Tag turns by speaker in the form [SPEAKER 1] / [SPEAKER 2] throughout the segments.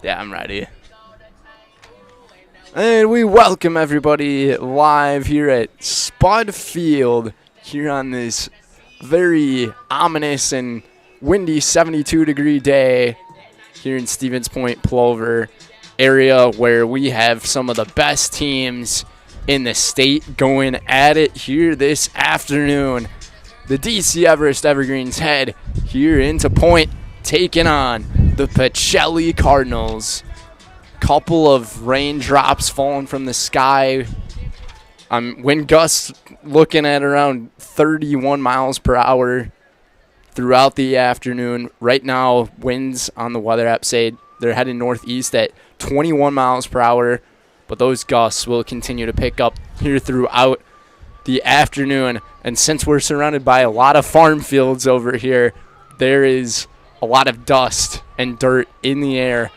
[SPEAKER 1] Yeah, I'm ready. And we welcome everybody live here at Spud Field here on this very ominous and windy 72-degree day here in Stevens Point, Plover area, where we have some of the best teams in the state going at it here this afternoon. The DC Everest Evergreens head here into Point, taking on the Pacelli Cardinals. Couple of raindrops falling from the sky. Wind gusts looking at around 31 miles per hour throughout the afternoon. Right now, winds on the weather app say they're heading northeast at 21 miles per hour, but those gusts will continue to pick up here throughout the afternoon. And since we're surrounded by a lot of farm fields over here, there is a lot of dust and dirt in the air,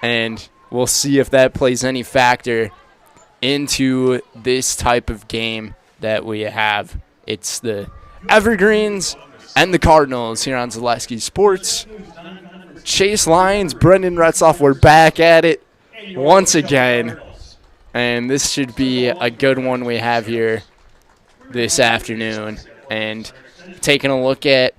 [SPEAKER 1] and we'll see if that plays any factor into this type of game that we have. It's the Evergreens and the Cardinals here on Zaleski Sports. Chase Lyons, Brendan Retzoff, we're back at it once again. And this should be a good one we have here this afternoon. And taking a look at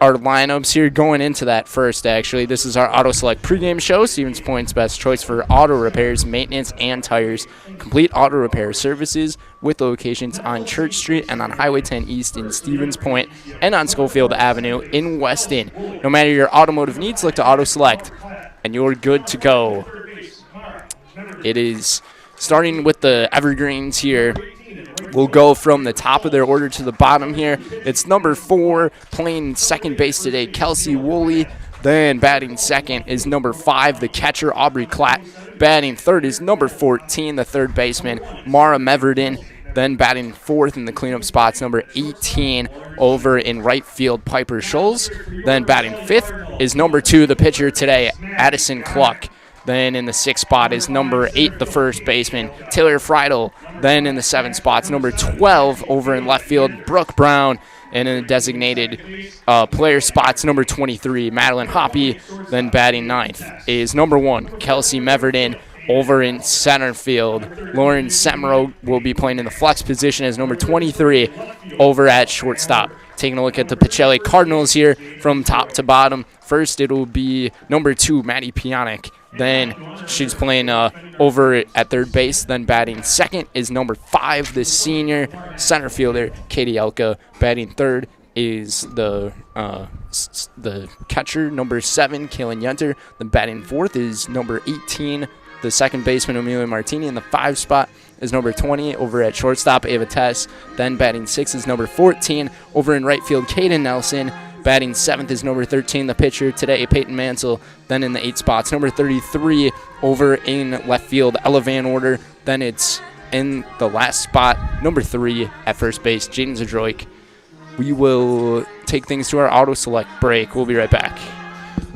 [SPEAKER 1] our lineups here going into that first, actually. This is our Auto Select pregame show. Stevens Point's best choice for auto repairs, maintenance, and tires. Complete auto repair services with locations on Church Street and on Highway 10 East in Stevens Point and on Schofield Avenue in Weston. No matter your automotive needs, look to Auto Select, and you're good to go. It is starting with the Evergreens here. We'll go from the top of their order to the bottom here. It's number 4 playing second base today, Kelsey Woolley. Then batting second is number 5, the catcher, Aubrey Klatt. Batting third is number 14, the third baseman, Mara Meverden. Then batting fourth in the cleanup spots, number 18 over in right field, Piper Scholes. Then batting fifth is number 2, the pitcher today, Addison Cluck. Then in the 6th spot is number 8, the first baseman, Taylor Friedel. Then in the 7th spot's number 12 over in left field, Brooke Brown. And in the designated player spots, number 23, Madeline Hoppy. Then batting 9th is number 1, Kelsey Meverden over in center field. Lauren Semro will be playing in the flex position as number 23 over at shortstop. Taking a look at the Pacelli Cardinals here from top to bottom. First, it will be number 2, Maddie Pionic. Then she's playing over at third base. Then batting second is number 5, the senior center fielder, Katie Elka. Batting third is the catcher, number 7, Kaylin Yenter. Then batting fourth is number 18, the second baseman, Amelia Martini. In the 5 spot is number 20 over at shortstop, Ava Tess. Then batting 6 is number 14 over in right field, Kaden Nelson. Batting 7th is number 13, the pitcher today, Peyton Mansell. Then in the 8 spots, number 33 over in left field, Ella Van Order. Then it's in the last spot, number 3 at first base, Jaden Zadroik. We will take things to our Auto Select break. We'll be right back.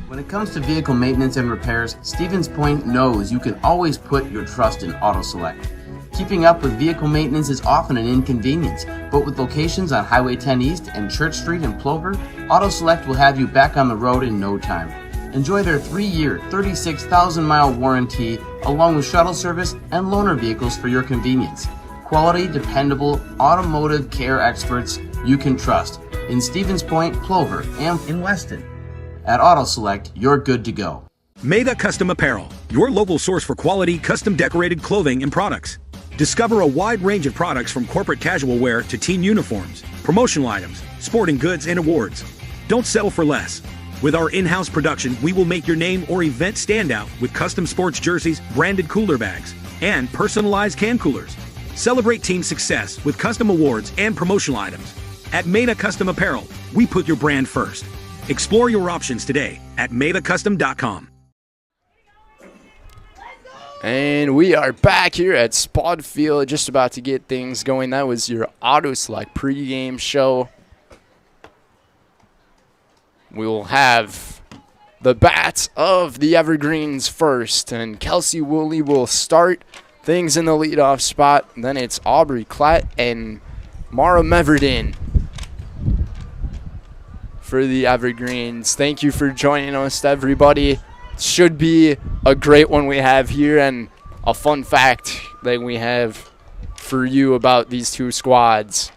[SPEAKER 2] When it comes to vehicle maintenance and repairs, Stevens Point knows you can always put your trust in Auto Select. Keeping up with vehicle maintenance is often an inconvenience, but with locations on Highway 10 East and Church Street in Plover, Auto Select will have you back on the road in no time. Enjoy their 3-year, 36,000-mile warranty, along with shuttle service and loaner vehicles for your convenience. Quality, dependable, automotive care experts you can trust in Stevens Point, Plover, and in Weston. At Auto Select, you're good to go.
[SPEAKER 3] Maida Custom Apparel, your local source for quality, custom decorated clothing and products. Discover a wide range of products from corporate casual wear to team uniforms, promotional items, sporting goods, and awards. Don't settle for less. With our in-house production, we will make your name or event stand out with custom sports jerseys, branded cooler bags, and personalized can coolers. Celebrate team success with custom awards and promotional items. At Maida Custom Apparel, we put your brand first. Explore your options today at maidacustom.com.
[SPEAKER 1] And we are back here at Spud Field, just about to get things going. That was your Auto Select pregame show. We will have the bats of the Evergreens first, and Kelsey Woolley will start things in the leadoff spot. Then it's Aubrey Klatt and Mara Meverden for the Evergreens. Thank you for joining us, everybody. should be a great one we have here, and a fun fact that we have for you about these two squads.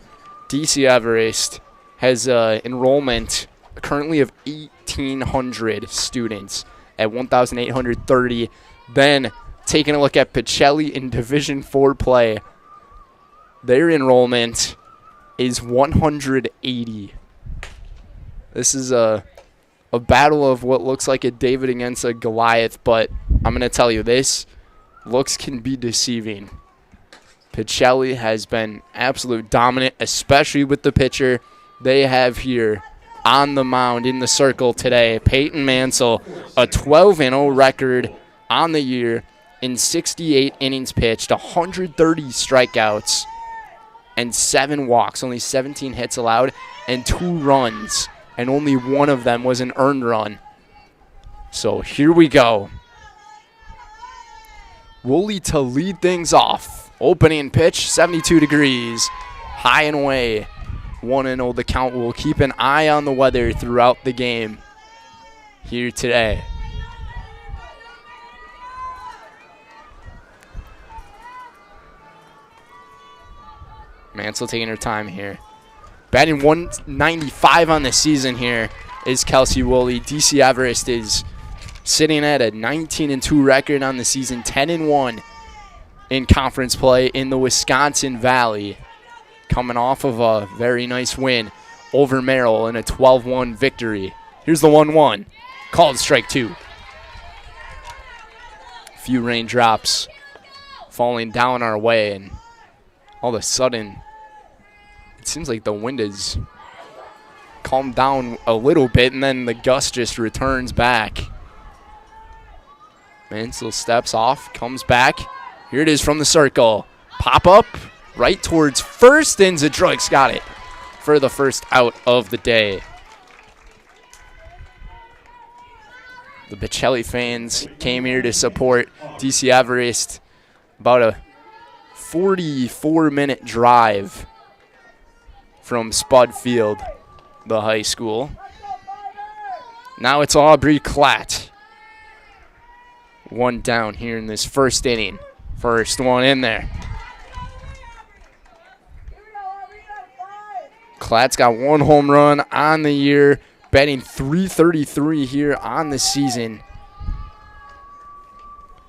[SPEAKER 1] DC Everest has enrollment currently of 1,800 students at 1,830. Then taking a look at Pacelli in Division 4 play, their enrollment is 180. This is a battle of what looks like a David against a Goliath, but I'm going to tell you, this looks can be deceiving. Pacelli has been absolute dominant, especially with the pitcher they have here on the mound in the circle today. Peyton Mansell, a 12-0 record on the year in 68 innings pitched, 130 strikeouts, and 7 walks, only 17 hits allowed, and 2 runs, and only one of them was an earned run. So here we go. Woolley to lead things off. Opening pitch, 72 degrees, high and away. 1-0 the count. We'll keep an eye on the weather throughout the game here today. Mansell taking her time here. Batting 195 on the season here is Kelsey Woolley. DC Everest is sitting at a 19-2 record on the season, 10-1 in conference play in the Wisconsin Valley, coming off of a very nice win over Merrill in a 12-1 victory. Here's the 1-1, called strike 2. A few raindrops falling down our way, and all of a sudden, it seems like the wind has calmed down a little bit, and then the gust just returns back. Mansell steps off, comes back. Here it is from the circle. Pop up right towards first, and Zadroik's got it for the first out of the day. The Pacelli fans came here to support DC Everest. About a 44-minute drive from Spud Field, the high school. Now it's Aubrey Klatt. One down here in this first inning. First one in there. Klatt's got 1 home run on the year, batting .333 here on the season.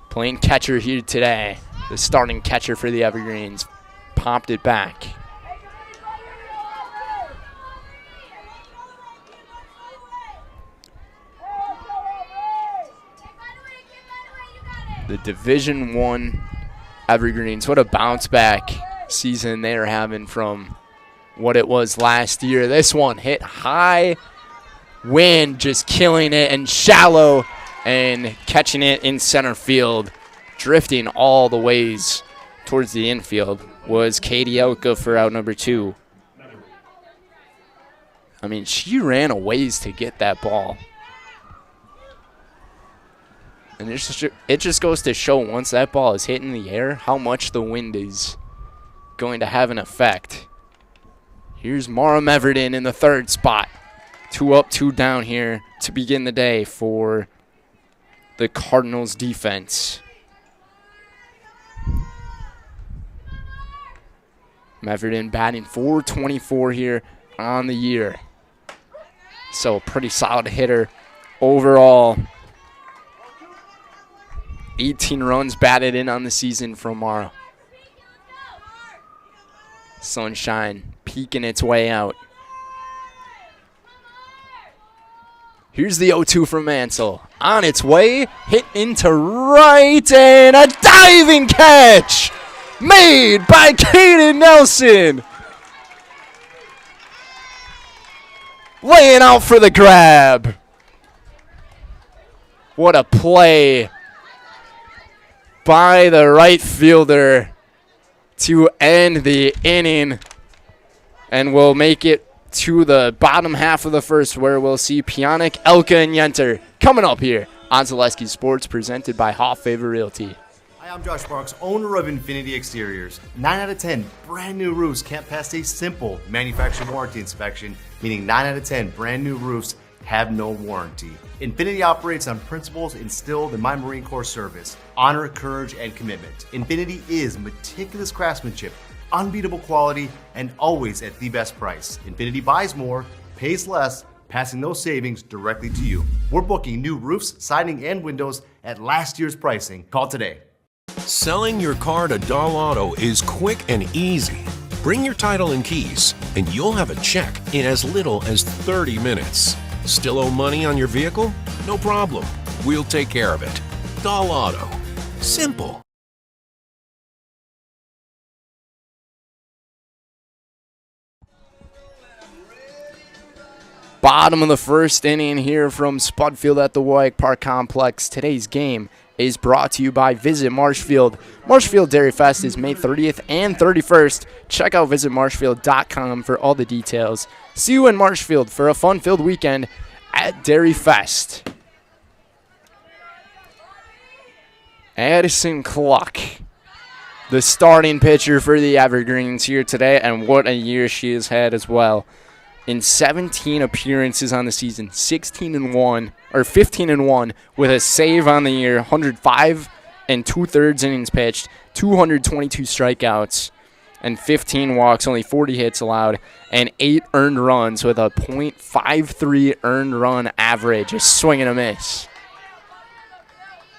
[SPEAKER 1] Playing catcher here today. The starting catcher for the Evergreens. Popped it back. The Division I Evergreens, what a bounce back season they are having from what it was last year. This one hit high, wind just killing it, and shallow, and catching it in center field, drifting all the ways towards the infield was Katie Elka for out number 2. I mean, she ran a ways to get that ball. And it just goes to show, once that ball is hitting the air, how much the wind is going to have an effect. Here's Mara Meverden in the third spot. 2 up, 2 down here to begin the day for the Cardinals defense. Meverden batting .424 here on the year. So pretty solid hitter overall. 18 runs batted in on the season from Mara. Sunshine peeking its way out. Here's the 0-2 from Mansell. On its way, hit into right, and a diving catch made by Kaden Nelson. Laying out for the grab. What a play by the right fielder to end the inning, and we'll make it to the bottom half of the first, where we'll see Pionik, Elka, and Yenter coming up here on Zaleski Sports, presented by Hoff Favor Realty.
[SPEAKER 4] Hi, I'm Josh Marks, owner of Infinity Exteriors. 9 out of 10 brand new roofs can't pass a simple manufacturer warranty inspection, meaning 9 out of 10 brand new roofs have no warranty. Infinity operates on principles instilled in my Marine Corps service: honor, courage, and commitment. Infinity is meticulous craftsmanship, unbeatable quality, and always at the best price. Infinity buys more, pays less, passing those savings directly to you. We're booking new roofs, siding, and windows at last year's pricing. Call today.
[SPEAKER 5] Selling your car to Dahl Auto is quick and easy. Bring your title and keys, and you'll have a check in as little as 30 minutes. Still owe money on your vehicle? No problem. We'll take care of it. Dahl Auto. Simple.
[SPEAKER 1] Bottom of the first inning here from Spud Field at the WIAA Park Complex. Today's game is brought to you by Visit Marshfield. Marshfield Dairy Fest is May 30th and 31st. Check out visitmarshfield.com for all the details. See you in Marshfield for a fun-filled weekend at Dairy Fest. Addison Cluck, the starting pitcher for the Evergreens here today, and what a year she has had as well. In 17 appearances on the season, 15-1 with a save on the year, 105 and 2/3 innings pitched, 222 strikeouts, and 15 walks, only 40 hits allowed, and 8 earned runs with a .53 earned run average, a swing and a miss.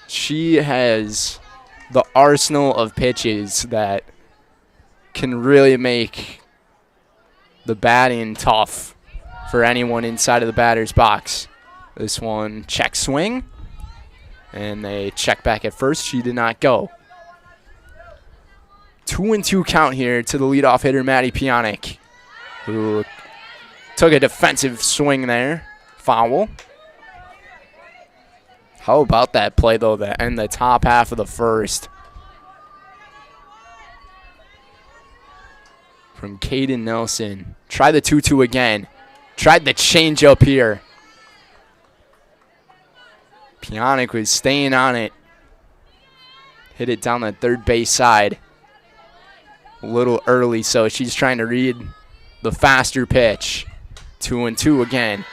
[SPEAKER 1] She has the arsenal of pitches that can really make the batting tough for anyone inside of the batter's box. This one, check swing, and they check back at first. She did not go. 2-2 count here to the leadoff hitter, Maddie Pionic, who took a defensive swing there. Foul. How about that play, though, to end the top half of the first? From Caden Nelson. Try the 2-2 again. Tried the changeup here. Pionic was staying on it. Hit it down the third base side. A little early, so she's trying to read the faster pitch. 2-2 again.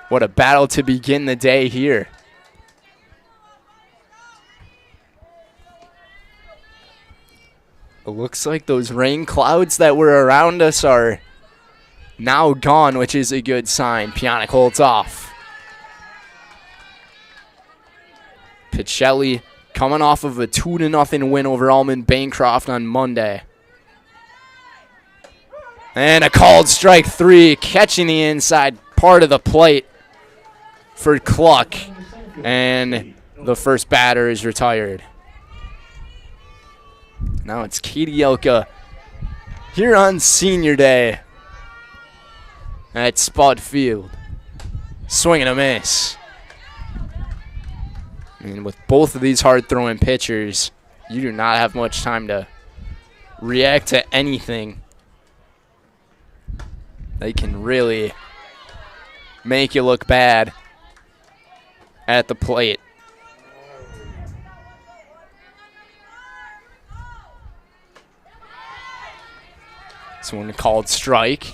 [SPEAKER 1] What a battle to begin the day here. It looks like those rain clouds that were around us are now gone, which is a good sign. Pionic holds off. Pacelli coming off of a 2-0 win over Almond Bancroft on Monday. And a called strike 3, catching the inside part of the plate for Cluck. And the first batter is retired. Now it's Katie Elka here on Senior Day at Spud Field. Swing and a miss. And with both of these hard-throwing pitchers, you do not have much time to react to anything. They can really make you look bad at the plate. This one called strike.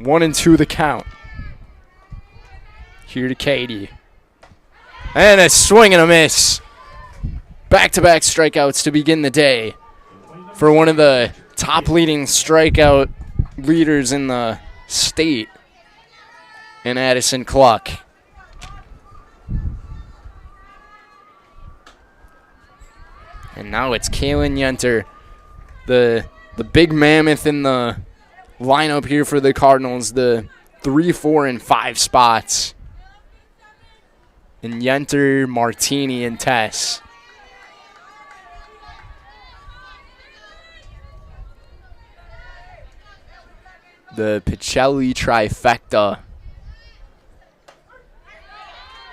[SPEAKER 1] 1-2 the count. Here to Katie. And a swing and a miss. Back-to-back strikeouts to begin the day for one of the top leading strikeout leaders in the state in Addison Cluck. And now it's Kaylin Yenter, the big mammoth in the lineup here for the Cardinals, the 3, 4, and 5 spots. And Yenter, Martini, and Tess. The Pacelli trifecta.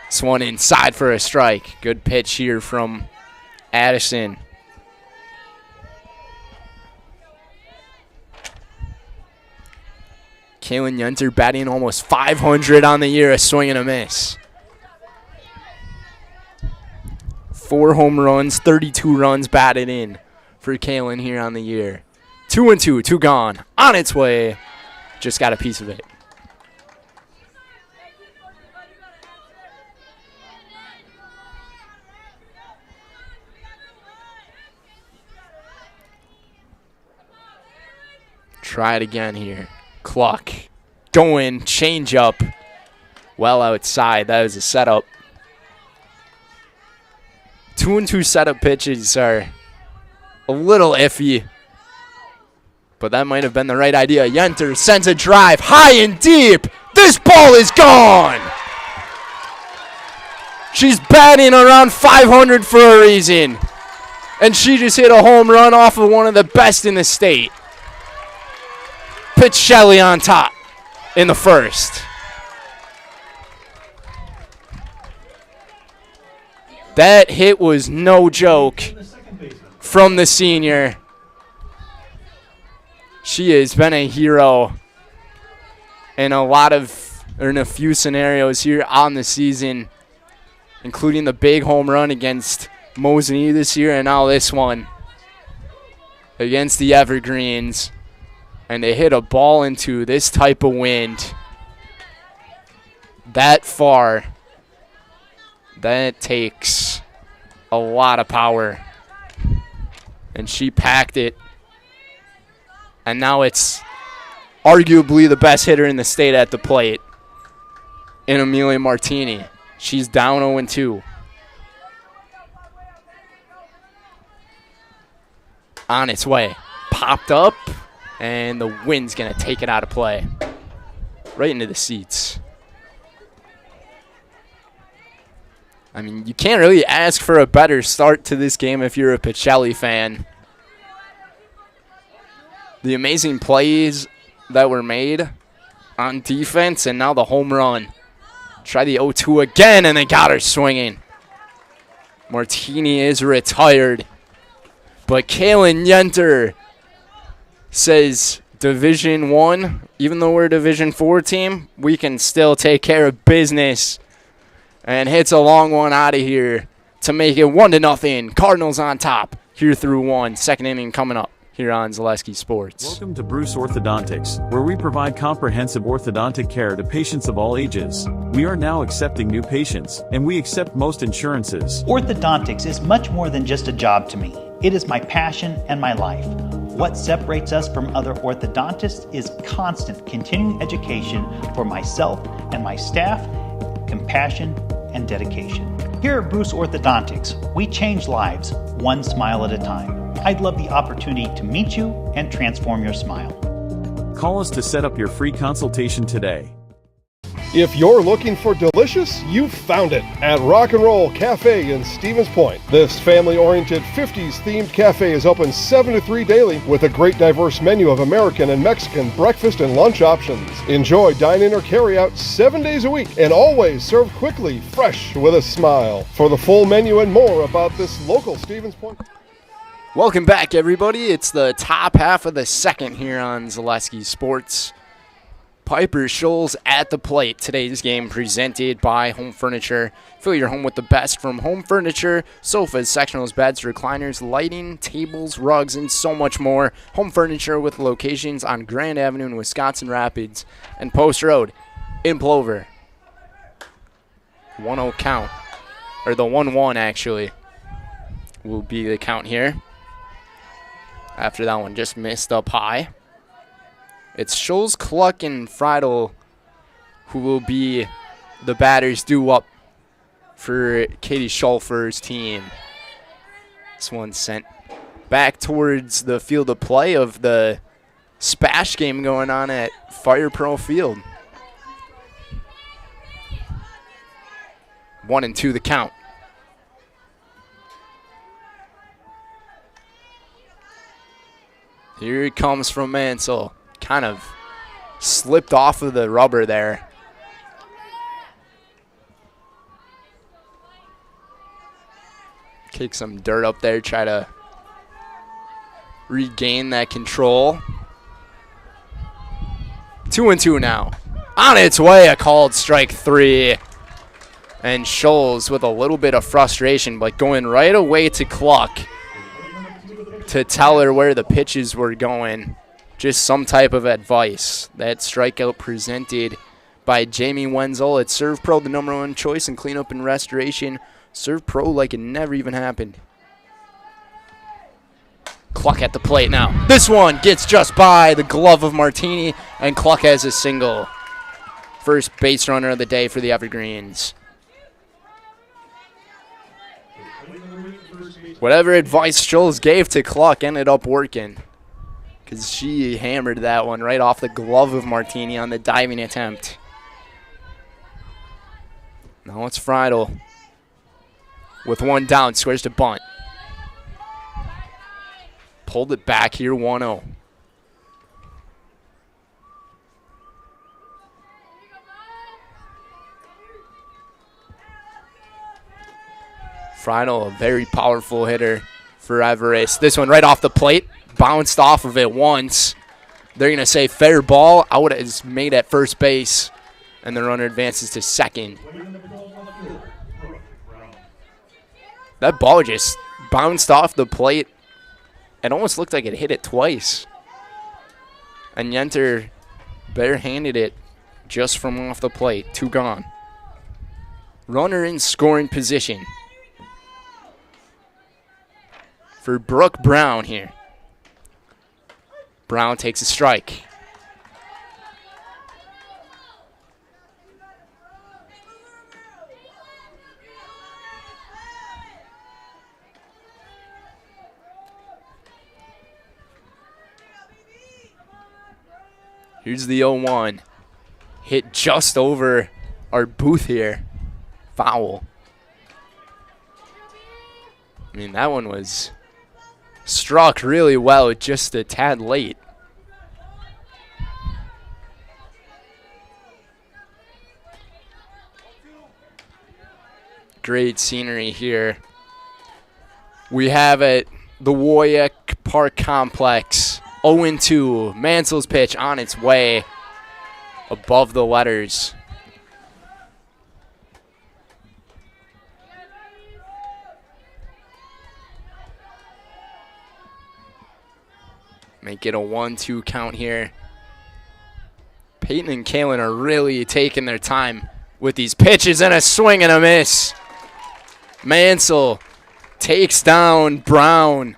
[SPEAKER 1] This one inside for a strike. Good pitch here from Addison. Kaylin Yenter batting almost 500 on the year, a swing and a miss. 4 home runs, 32 runs batted in for Kaylin here on the year. 2-2, 2 gone. On its way. Just got a piece of it. Try it again here. Cluck. Going. Change up. Well outside. That was a setup. 2-2 setup pitches are a little iffy. But that might have been the right idea. Yenter sends a drive high and deep. This ball is gone. She's batting around 500 for a reason. And she just hit a home run off of one of the best in the state. Pacelli on top in the first. That hit was no joke from the senior. She has been a hero in a few scenarios here on the season, including the big home run against Mosinee this year, and now this one against the Evergreens. And they hit a ball into this type of wind that far. That takes a lot of power. And she packed it. And now it's arguably the best hitter in the state at the plate in Amelia Martini. She's down 0-2. On its way. Popped up. And the wind's going to take it out of play. Right into the seats. I mean, you can't really ask for a better start to this game if you're a Pacelli fan. The amazing plays that were made on defense, and now the home run. Try the 0-2 again, and they got her swinging. Martini is retired. But Kaylin Yenter says Division I, even though we're a Division IV team, we can still take care of business. And hits a long one out of here to make it 1-0. Cardinals on top here through one. Second inning coming up here on Zaleski Sports.
[SPEAKER 6] Welcome to Bruce Orthodontics, where we provide comprehensive orthodontic care to patients of all ages. We are now accepting new patients, and we accept most insurances.
[SPEAKER 7] Orthodontics is much more than just a job to me. It is my passion and my life. What separates us from other orthodontists is constant continuing education for myself and my staff, compassion, and dedication. Here at Bruce Orthodontics, we change lives one smile at a time. I'd love the opportunity to meet you and transform your smile.
[SPEAKER 6] Call us to set up your free consultation today.
[SPEAKER 8] If you're looking for delicious, you've found it at Rock and Roll Cafe in Stevens Point. This family-oriented 50s-themed cafe is open 7 to 3 daily with a great diverse menu of American and Mexican breakfast and lunch options. Enjoy dine-in or carry-out 7 days a week and always served quickly, fresh, with a smile. For the full menu and more about this local Stevens Point.
[SPEAKER 1] Welcome back, everybody. It's the top half of the second here on Zaleski Sports. Piper Scholes at the plate. Today's game presented by Home Furniture. Fill your home with the best from Home Furniture. Sofas, sectionals, beds, recliners, lighting, tables, rugs, and so much more. Home Furniture with locations on Grand Avenue in Wisconsin Rapids and Post Road in Plover. 1-0 count. Or the 1-1 actually will be the count here. After that one just missed up high. It's Scholes, Cluck, and Friedel who will be the batters due up for Katie Schulfer's team. This one's sent back towards the field of play of the Spash game going on at Fire Pro Field. 1-2 the count. Here it comes from Mansell. Kind of slipped off of the rubber there. Kick some dirt up there, try to regain that control. 2-2 now. On its way, a called strike 3. And Scholes with a little bit of frustration, but going right away to Cluck. to tell her where the pitches were going. Just some type of advice. That strikeout presented by Jamie Wenzel at Serve Pro, the #1 choice in cleanup and restoration. Serve Pro like it never even happened. Cluck at the plate now. This one gets just by the glove of Martini, and Cluck has a single. First base runner of the day for the Evergreens. Whatever advice Schultz gave to Cluck ended up working, because she hammered that one right off the glove of Martini on the diving attempt. Now it's Friedel with one down, squares to bunt. Pulled it back here, 1-0. Friedel, a very powerful hitter for Everest. This one right off the plate, bounced off of it once. They're going to say fair ball. Out is made at first base, and the runner advances to second. That ball just bounced off the plate. It almost looked like it hit it twice. And Yenter barehanded it just from off the plate. 2 gone. Runner in scoring position for Brooke Brown here. Brown takes a strike. Here's the 0-1. Hit just over our booth here. Foul. I mean, that one was struck really well, just a tad late. Great scenery here. We have at the WIAA Park Complex. 0-2. Mansel's pitch on its way above the letters. Make it a 1-2 count here. Peyton and Kalen are really taking their time with these pitches, and a swing and a miss. Mansell takes down Brown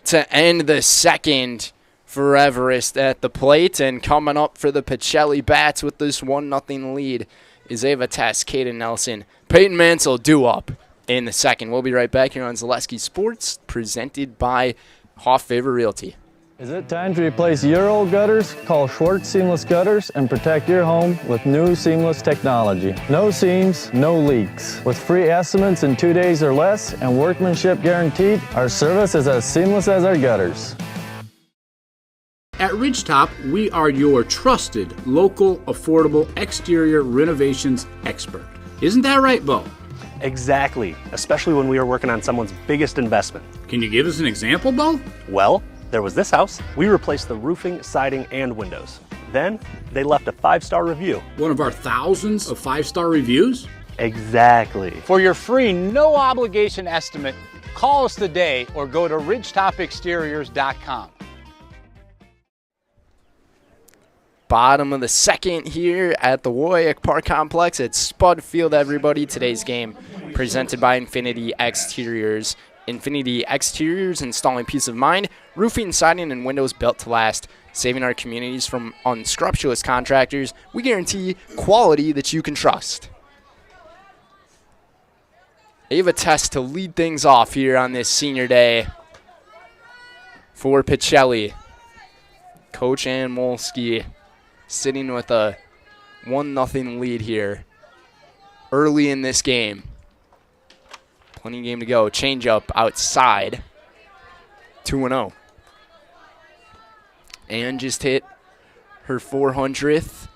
[SPEAKER 1] to end the second for Everest at the plate. And coming up for the Pacelli bats with this 1-0 lead is Ava Tess, Kaden Nelson, Peyton Mansell due up in the second. We'll be right back here on Zaleski Sports, presented by Hoff Favor Realty.
[SPEAKER 9] Is it time to replace your old gutters? Call Schwartz Seamless Gutters and protect your home with new seamless technology. No seams, no leaks. With free estimates in 2 days or less and workmanship guaranteed, our service is as seamless as our gutters.
[SPEAKER 10] At Ridgetop, we are your trusted, local, affordable exterior renovations expert. Isn't that right, Bo?
[SPEAKER 11] Exactly, especially when we are working on someone's biggest investment.
[SPEAKER 10] Can you give us an example, Bo?
[SPEAKER 11] Well, there was this house. We replaced the roofing, siding, and windows. Then they left a 5-star review.
[SPEAKER 10] One of our thousands of 5-star reviews?
[SPEAKER 11] Exactly.
[SPEAKER 12] For your free, no obligation estimate, call us today or go to ridgetopexteriors.com.
[SPEAKER 1] Bottom of the second here at the WIAA Park Complex at Spud Field, everybody. Today's game presented by Infinity Exteriors. Infinity Exteriors, installing peace of mind, roofing, siding, and windows built to last, saving our communities from unscrupulous contractors. We guarantee quality that you can trust. Ava Tess to lead things off here on this senior day for Pacelli. Coach Ann Molsky sitting with a 1-0 lead here early in this game. Plenty of game to go. Change up outside. 2-0. And just hit her 400th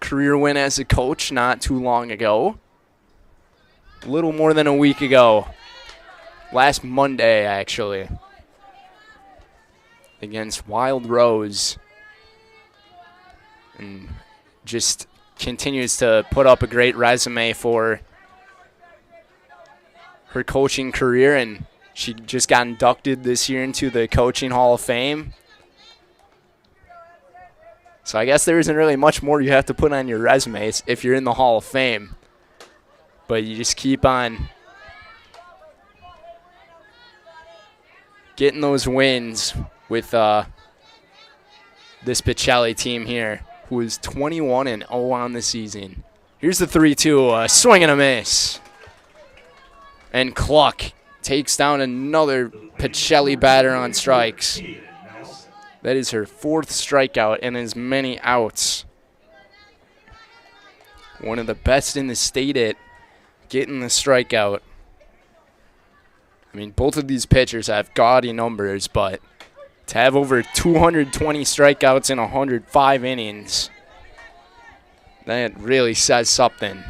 [SPEAKER 1] career win as a coach not too long ago. A little more than a week ago. Last Monday, actually. Against Wild Rose. And just continues to put up a great resume for her coaching career, and She just got inducted this year into the Coaching Hall of Fame. So I guess there isn't really much more you have to put on your resumes if you're in the Hall of Fame. But you just keep on getting those wins with this Pacelli team here, who is 21-0 on the season. Here's the 3-2, swing and a miss. And Cluck takes down another Pacelli batter on strikes. That is her 4th strikeout and as many outs. One of the best in the state at getting the strikeout. I mean, both of these pitchers have gaudy numbers, but to have over 220 strikeouts in 105 innings, that really says something.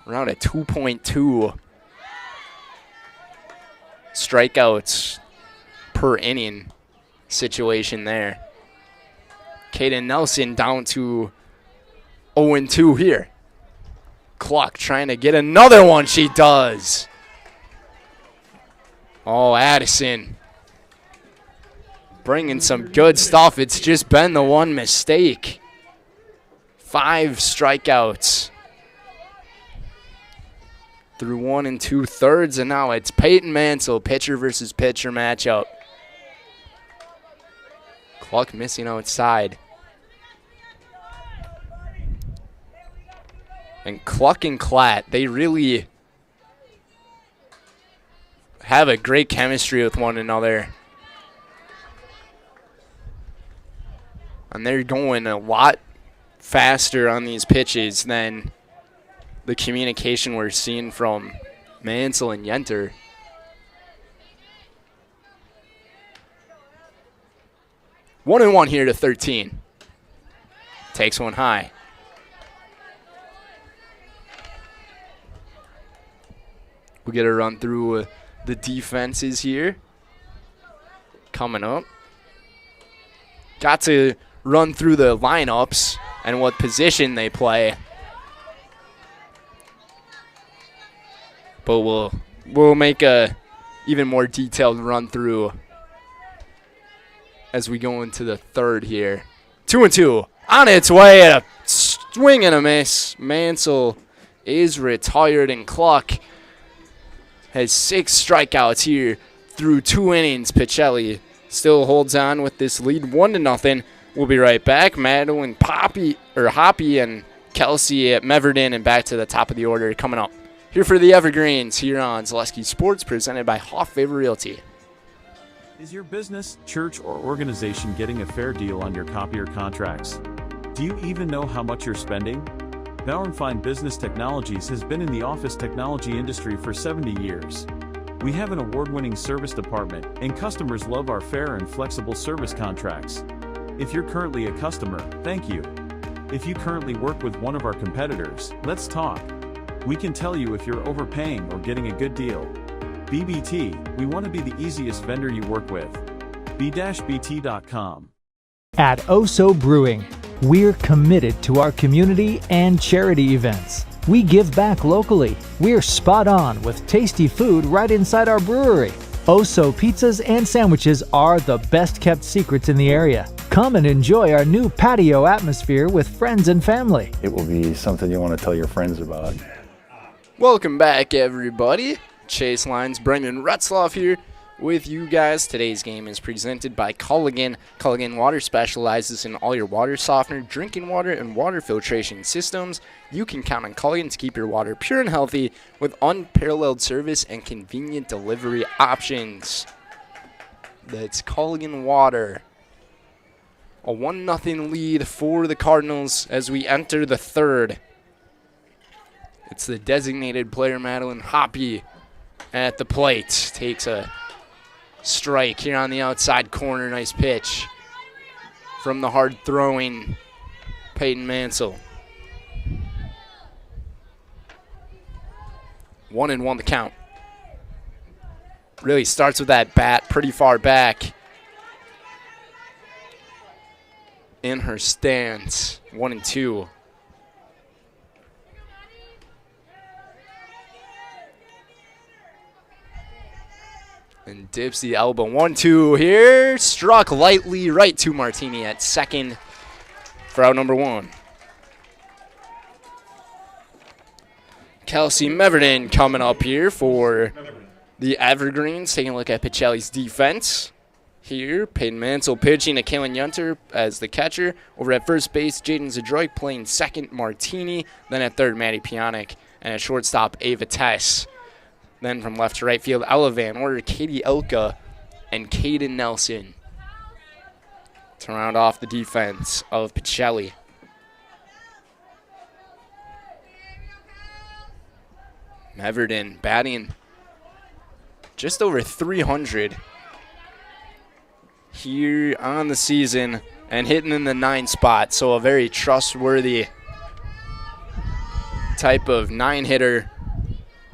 [SPEAKER 1] Around a 2.2 strikeouts per inning situation there. Kaden Nelson down to 0-2 here. Cluck trying to get another one. She does. Oh, Addison bringing some good stuff. It's just been the one mistake. 5 strikeouts through 1 2/3, and now it's Peyton Mansell, pitcher versus pitcher matchup. Cluck missing outside. And Cluck and Klatt, they really have a great chemistry with one another. And they're going a lot faster on these pitches than the communication we're seeing from Mansell and Yenter. One and one here to 13. Takes one high. We'll get a run through the defenses here. Coming up. Got to run through the lineups and what position they play. But we'll make a even more detailed run through as we go into the 3rd here. 2-2 on its way, a swing and a miss. Mansell is retired, and Cluck has 6 strikeouts here through 2 innings. Pacelli still holds on with this lead 1-0. We'll be right back. Madeline Hoppy and Kelsey at Meverden, and back to the top of the order coming up. Here for the Evergreens here on Zaleski Sports, presented by Hoff Favor Realty.
[SPEAKER 6] Is your business, church, or organization getting a fair deal on your copier contracts? Do you even know how much you're spending? Bauer & Fine Business Technologies has been in the office technology industry for 70 years. We have an award-winning service department, and customers love our fair and flexible service contracts. If you're currently a customer, thank you. If you currently work with one of our competitors, let's talk. We can tell you if you're overpaying or getting a good deal. BBT, we want to be the easiest vendor you work with. b-bt.com.
[SPEAKER 13] At Oso Brewing, we're committed to our community and charity events. We give back locally. We're spot on with tasty food right inside our brewery. Oso pizzas and sandwiches are the best kept secrets in the area. Come and enjoy our new patio atmosphere with friends and family.
[SPEAKER 14] It will be something you want to tell your friends about.
[SPEAKER 1] Welcome back, everybody. Chase Lines, Brendan Retzloff here with you guys. Today's game is presented by Culligan. Culligan Water specializes in all your water softener, drinking water, and water filtration systems. You can count on Culligan to keep your water pure and healthy with unparalleled service and convenient delivery options. That's Culligan Water. A 1-0 lead for the Cardinals as we enter the 3rd. It's the designated player, Madeline Hoppy, at the plate. Takes a strike here on the outside corner. Nice pitch from the hard-throwing Peyton Mansell. 1-1 the count. Really starts with that bat pretty far back in her stance. 1-2. And dips the elbow. 1-2 here. Struck lightly right to Martini at second for out number 1. Kelsey Meverden coming up here for the Evergreens. Taking a look at Pacelli's defense. Here, Peyton Mansell pitching to Kalen Yunter as the catcher. Over at first base, Jaden Zadroik playing second, Martini. Then at third, Matty Pionic. And at shortstop, Ava Tess. Then from left to right field, Ella Van Order, Katie Elka, and Caden Nelson to round off the defense of Pacelli. Meverden batting just over 300 here on the season and hitting in the 9 spot. So a very trustworthy type of 9-hitter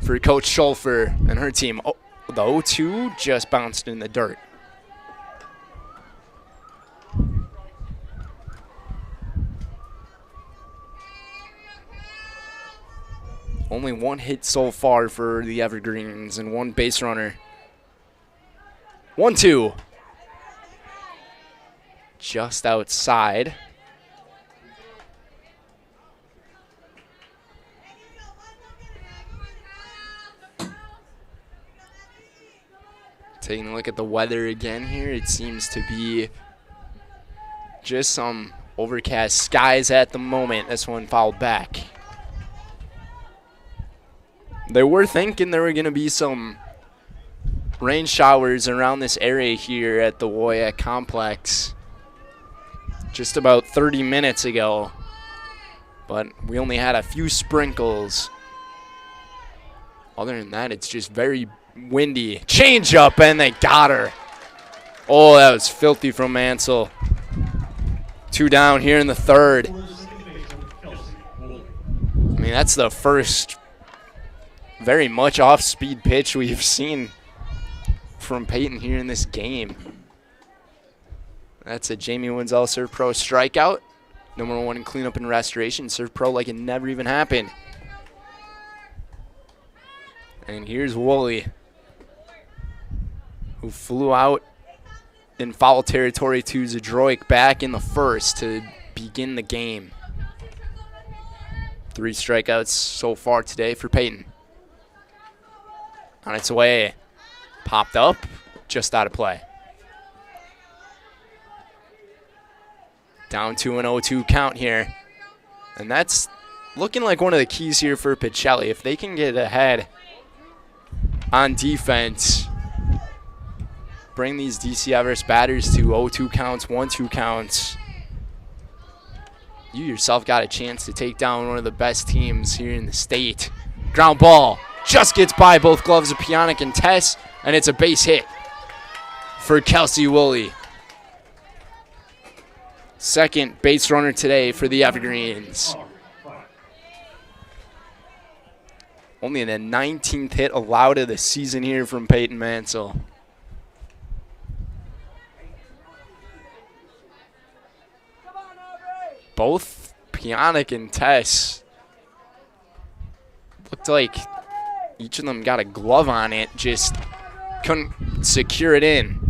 [SPEAKER 1] for Coach Schulfer and her team. Oh, the 0-2 just bounced in the dirt. Only 1 hit so far for the Evergreens and 1 base runner. 1-2. Just outside. Taking a look at the weather again here, it seems to be just some overcast skies at the moment. This one fouled back. They were thinking there were going to be some rain showers around this area here at the WIAA complex just about 30 minutes ago, but we only had a few sprinkles. Other than that, it's just very windy. Change up, and they got her. Oh, that was filthy from Mansell. 2 down here in the third. I mean, that's the first very much off-speed pitch we've seen from Peyton here in this game. That's a Jamie Wenzel Serve Pro strikeout. Number 1 in cleanup and restoration. Serve Pro like it never even happened. And here's Woolley, who flew out in foul territory to Zadroik back in the first to begin the game. 3 strikeouts so far today for Peyton. On its way, popped up, just out of play. Down to an 0-2 count here. And that's looking like one of the keys here for Pacelli. If they can get ahead on defense, bring these DC Everest batters to 0-2 counts, 1-2 counts, you yourself got a chance to take down one of the best teams here in the state. Ground ball just gets by both gloves of Pionic and Tess, and it's a base hit for Kelsey Woolley. Second base runner today for the Evergreens. Only the 19th hit allowed of the season here from Peyton Mansell. Both Pionic and Tess looked like each of them got a glove on it, just couldn't secure it in.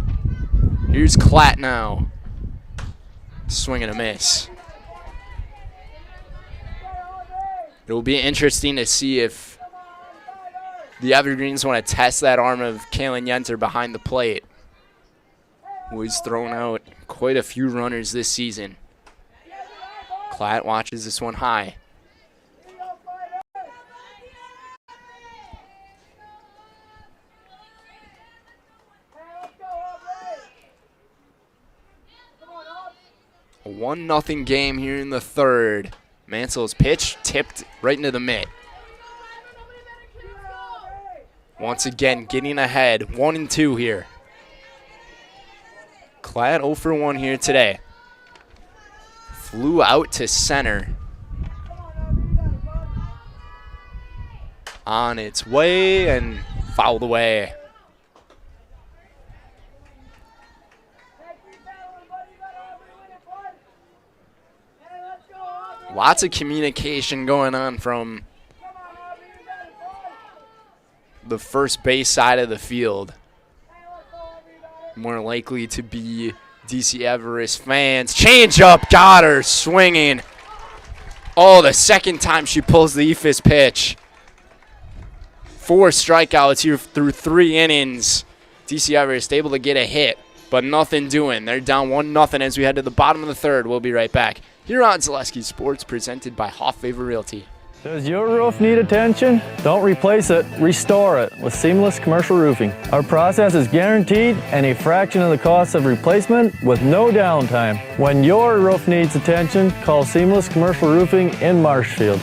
[SPEAKER 1] Here's Klatt now. Swing and a miss. It will be interesting to see if the Evergreens want to test that arm of Kalen Yenter behind the plate, who has thrown out quite a few runners this season. Klatt watches this one high. A 1-0 game here in the third. Mansell's pitch tipped right into the mitt. Once again, getting ahead. 1-2 here. Klatt 0 for 1 here today. Flew out to center. On its way and fouled away. Lots of communication going on from the first base side of the field. more likely to be DC Everest fans. Change up, got her swinging. Oh, the second time she pulls the EFIS pitch. 4 strikeouts here through 3 innings. DC Everest able to get a hit, but nothing doing. They're down 1-0 as we head to the bottom of the third. We'll be right back here on Zaleski Sports, presented by Hoff Favor Realty.
[SPEAKER 9] Does your roof need attention? Don't replace it, restore it with Seamless Commercial Roofing. Our process is guaranteed and a fraction of the cost of replacement with no downtime. When your roof needs attention, call Seamless Commercial Roofing in Marshfield.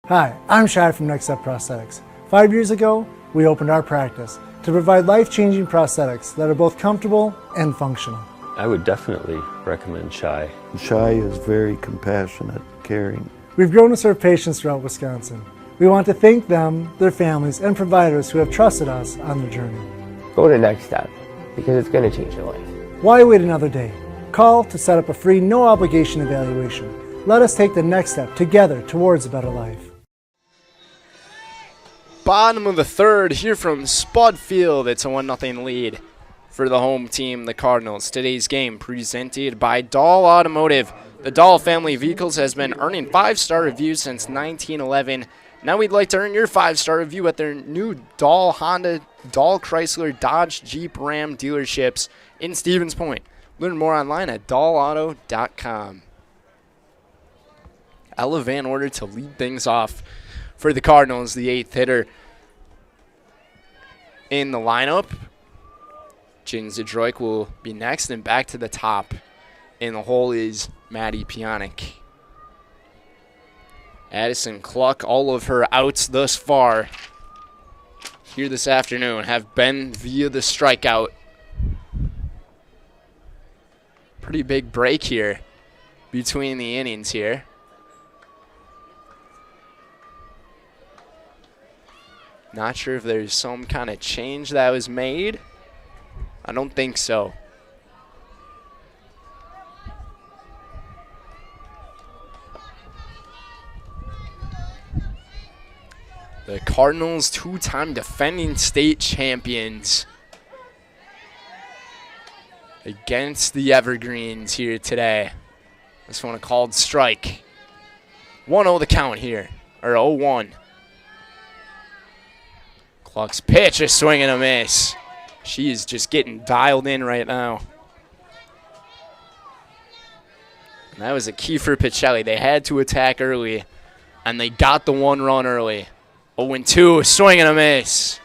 [SPEAKER 15] Hi, I'm Shad from Next Step Prosthetics. 5 years ago, we opened our practice to provide life-changing prosthetics that are both comfortable and functional.
[SPEAKER 16] I would definitely recommend Shai.
[SPEAKER 17] Shai is very compassionate, caring.
[SPEAKER 15] We've grown to serve patients throughout Wisconsin. We want to thank them, their families, and providers who have trusted us on their journey.
[SPEAKER 18] Go to Next Step, because it's going to change your life.
[SPEAKER 15] Why wait another day? Call to set up a free, no-obligation evaluation. Let us take the next step together towards a better life.
[SPEAKER 1] Bottom of the third here from Spud Field. It's a 1-0 lead for the home team, the Cardinals. Today's game presented by Dahl Automotive. The Dahl family of vehicles has been earning 5-star reviews since 1911. Now we'd like to earn your 5-star review at their new Dahl Honda, Dahl Chrysler, Dodge, Jeep, Ram dealerships in Stevens Point. Learn more online at dahlauto.com. Ella Van Order to lead things off for the Cardinals, the 8th hitter in the lineup. Jaden Zdrojk will be next, and back to the top in the hole is Maddie Pionic. Addison Cluck, all of her outs thus far here this afternoon have been via the strikeout. Pretty big break here between the innings here. Not sure if there's some kind of change that was made. I don't think so. The Cardinals, 2-time defending state champions, against the Evergreens here today. This one a called strike. 1-0 the count here, or 0-1. Cluck's pitch, a swing and a miss. She is just getting dialed in right now. And that was a key for Pacelli. They had to attack early, and they got the 1 run early. 0-2, swing and a miss.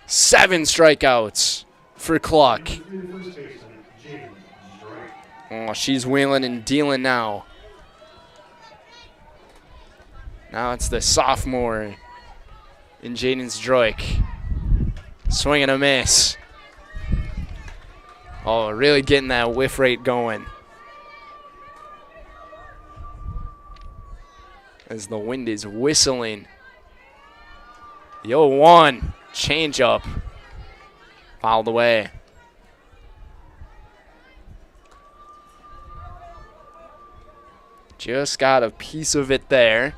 [SPEAKER 1] 7 strikeouts for Cluck. Oh, she's wheeling and dealing now. Now it's the sophomore in Jaden Zdrojk. Swing and a miss. Oh, really getting that whiff rate going. As the wind is whistling. The 0-1 changeup fouled away. Just got a piece of it there.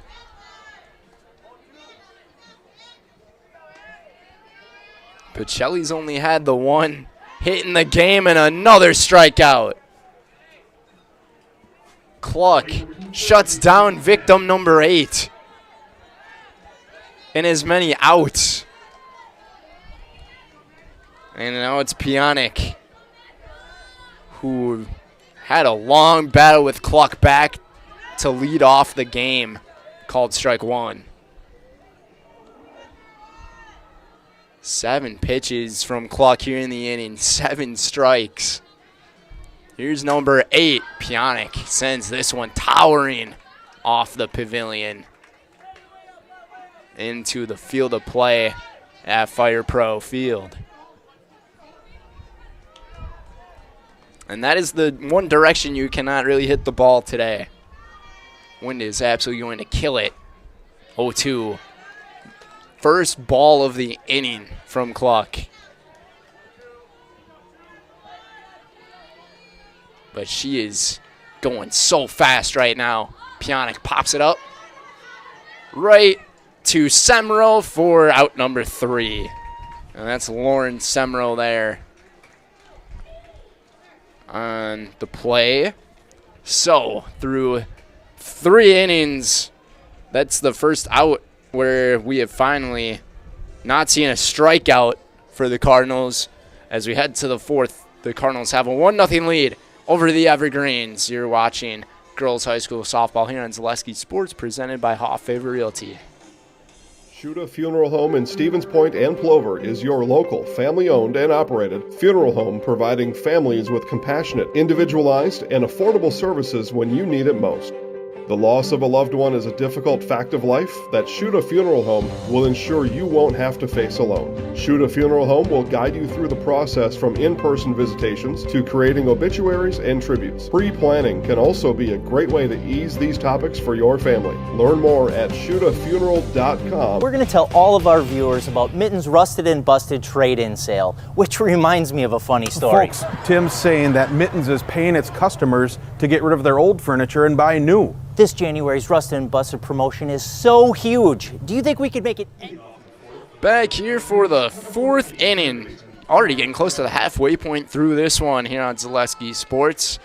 [SPEAKER 1] Pacelli's only had the 1 hit in the game and another strikeout. Cluck shuts down victim number 8. And as many outs. And now it's Pionic, who had a long battle with Cluck back to lead off the game, called strike 1. 7 pitches from Cluck here in the inning, 7 strikes. Here's number 8, Pionic sends this one towering off the pavilion into the field of play at Fire Pro Field. And that is the one direction you cannot really hit the ball today. Wind is absolutely going to kill it. 0-2. First ball of the inning from Cluck. But she is going so fast right now. Pionic pops it up right to Semro for out number 3. And that's Lauren Semro there. on the play. So, through 3 innings, that's the first out where we have finally not seen a strikeout for the Cardinals. As we head to the 4th, the Cardinals have a 1-0 lead over the Evergreens. You're watching Girls High School Softball here on Zaleski Sports, presented by Hoff Favor Realty.
[SPEAKER 8] Shuda Funeral Home in Stevens Point and Plover is your local, family-owned and operated funeral home providing families with compassionate, individualized, and affordable services when you need it most. The loss of a loved one is a difficult fact of life that Shuda Funeral Home will ensure you won't have to face alone. Shuda Funeral Home will guide you through the process from in-person visitations to creating obituaries and tributes. Pre-planning can also be a great way to ease these topics for your family. Learn more at shudafuneral.com.
[SPEAKER 19] We're going to tell all of our viewers about Mitten's Rusted and Busted trade-in sale, which reminds me of a funny story.
[SPEAKER 20] Folks, Tim's saying that Mittens is paying its customers to get rid of their old furniture and buy new.
[SPEAKER 19] This January's Rusted and Busted promotion is so huge. Do you think we could make it?
[SPEAKER 1] Back here for the 4th inning. Already getting close to the halfway point through this one here on Zaleski Sports.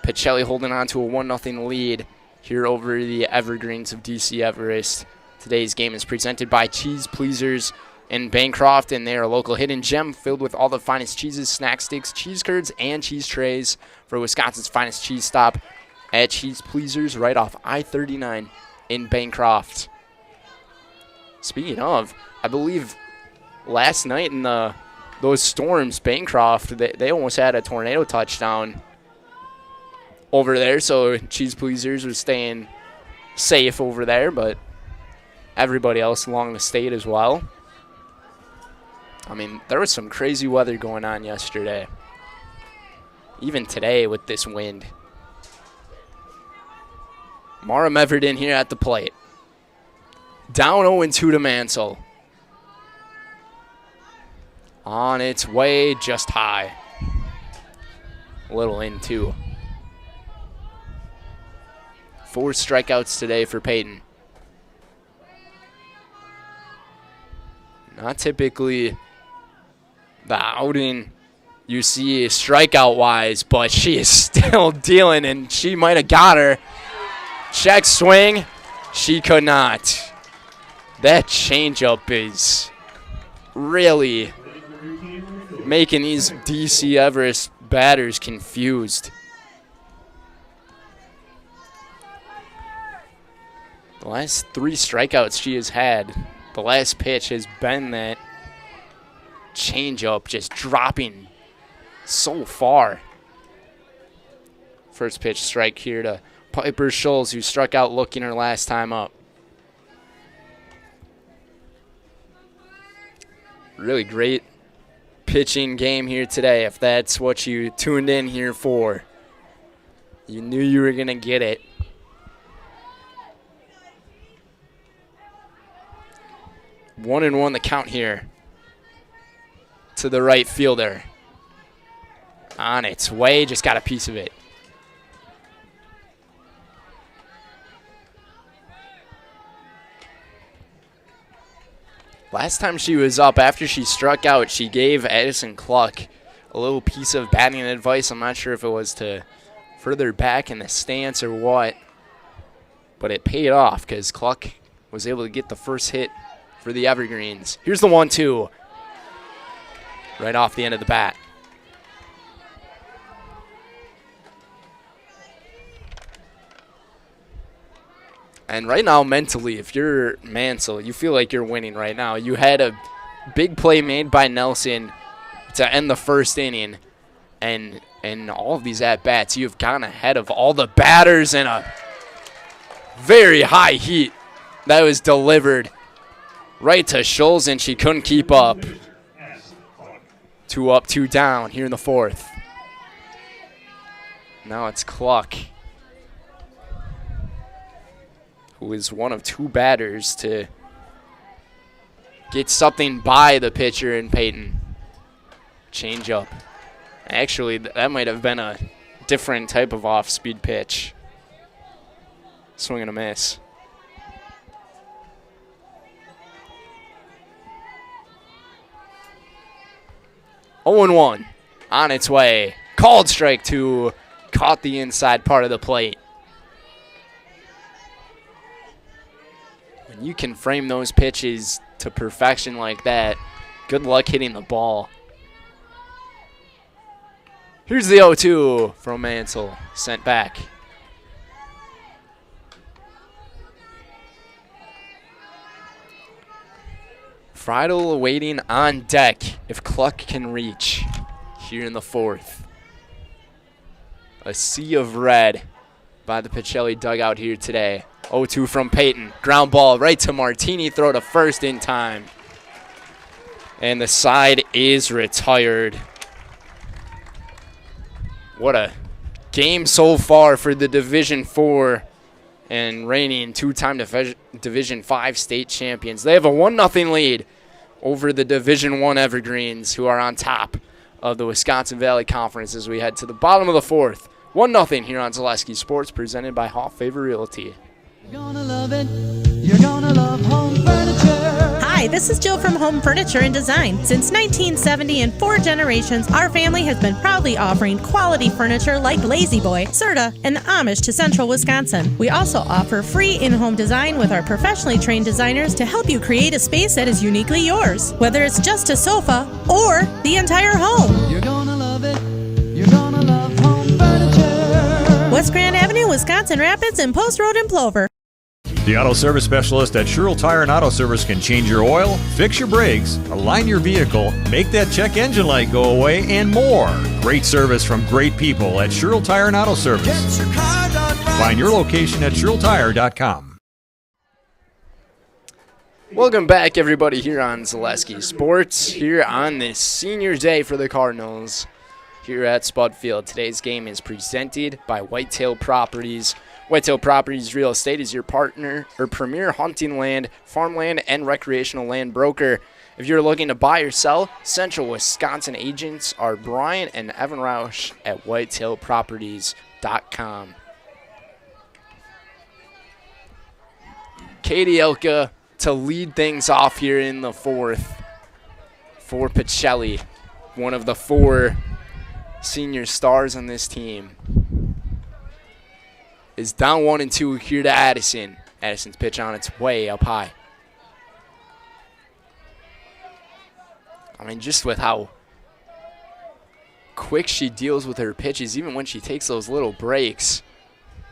[SPEAKER 1] Pacelli holding on to a 1-0 lead here over the Evergreens of DC Everest. Today's game is presented by Cheese Pleasers in Bancroft, and they are a local hidden gem filled with all the finest cheeses, snack sticks, cheese curds, and cheese trays for Wisconsin's finest cheese stop at Cheese Pleasers right off I-39 in Bancroft. Speaking of, I believe last night in those storms, Bancroft, they almost had a tornado touchdown over there, so Cheese Pleasers was staying safe over there, but everybody else along the state as well. I mean, there was some crazy weather going on yesterday. Even today with this wind. Mara Meverden here at the plate. Down 0-2 to Mansell. On its way, just high. A little in, too. 4 strikeouts today for Peyton. Not typically the outing you see strikeout-wise, but she is still dealing, and she might have got her. Check swing. She could not. That changeup is really making these DC Everest batters confused. The last 3 strikeouts she has had, the last pitch has been that changeup just dropping so far. First pitch strike here to Piper Scholes, who struck out looking her last time up. Really great pitching game here today, if that's what you tuned in here for. You knew you were going to get it. One and one the count here to the right fielder. On its way, just got a piece of it. Last time she was up, after she struck out, she gave Addison Cluck a little piece of batting advice. I'm not sure if it was to further back in the stance or what, but it paid off because Cluck was able to get the first hit for the Evergreens. Here's the 1-2 right off the end of the bat. And right now, mentally, if you're Mansell, you feel like you're winning right now. You had a big play made by Nelson to end the first inning. And all of these at-bats, you've gone ahead of all the batters in a very high heat that was delivered right to Scholes, and she couldn't keep up. 2 up, 2 down here in the 4th. Now it's Cluck, who is one of 2 batters to get something by the pitcher in Peyton. Change up. Actually, that might have been a different type of off-speed pitch. Swing and a miss. Oh, 0-1 on its way. Called strike 2. Caught the inside part of the plate. When you can frame those pitches to perfection like that, good luck hitting the ball. Here's the 0-2 from Mansell. Sent back. Friedel waiting on deck if Cluck can reach here in the 4th. A sea of red by the Pacelli dugout here today. 0-2 from Peyton. Ground ball right to Martini. Throw to first in time. And the side is retired. What a game so far for the Division 4 and reigning two-time Division 5 state champions. They have a 1-0 lead over the Division 1 Evergreens, who are on top of the Wisconsin Valley Conference as we head to the bottom of the 4th. 1-0 here on Zaleski Sports, presented by Hall Favor Realty.
[SPEAKER 21] You're gonna love it. You're gonna love home furniture.
[SPEAKER 22] Hi, this is Jill from Home Furniture and Design. Since 1970 and 4 generations, our family has been proudly offering quality furniture like Lazy Boy, Serta, and Amish to Central Wisconsin. We also offer free in-home design with our professionally trained designers to help you create a space that is uniquely yours, whether it's just a sofa or the entire home.
[SPEAKER 21] You're gonna love it. You're gonna love home furniture.
[SPEAKER 22] West Grand Avenue, Wisconsin Rapids, and Post Road in Plover.
[SPEAKER 23] The auto service specialist at Sherrill Tire and Auto Service can change your oil, fix your brakes, align your vehicle, make that check engine light go away, and more. Great service from great people at Sherrill Tire and Auto Service. Find your location at SherrillTire.com.
[SPEAKER 1] Welcome back, everybody, here on Zaleski Sports, here on this senior day for the Cardinals here at Spud Field. Today's game is presented by Whitetail Properties. Whitetail Properties Real Estate is your partner or premier hunting land, farmland, and recreational land broker. If you're looking to buy or sell, Central Wisconsin agents are Brian and Evan Roush at whitetailproperties.com. Katie Elka to lead things off here in the 4th for Pacelli, one of the 4 senior stars on this team. Is down 1-2 here to Addison. Addison's pitch on its way up high. I mean, just with how quick she deals with her pitches, even when she takes those little breaks,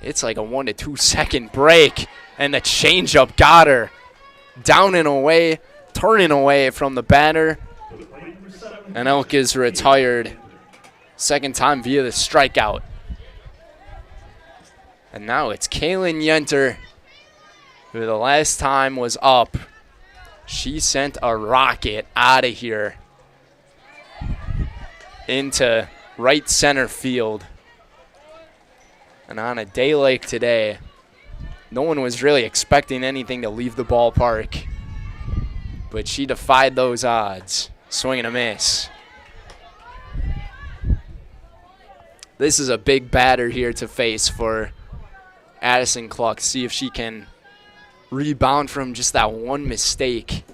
[SPEAKER 1] it's like a 1 to 2 second break. And the changeup got her. Down and away, turning away from the batter. And Elk is retired. Second time via the strikeout. And now it's Kaylin Yenter, who the last time was up. She sent a rocket out of here into right center field. And on a day like today, no one was really expecting anything to leave the ballpark. But she defied those odds. Swing and a miss. This is a big batter here to face for Addison Cluck. See if she can rebound from just that one mistake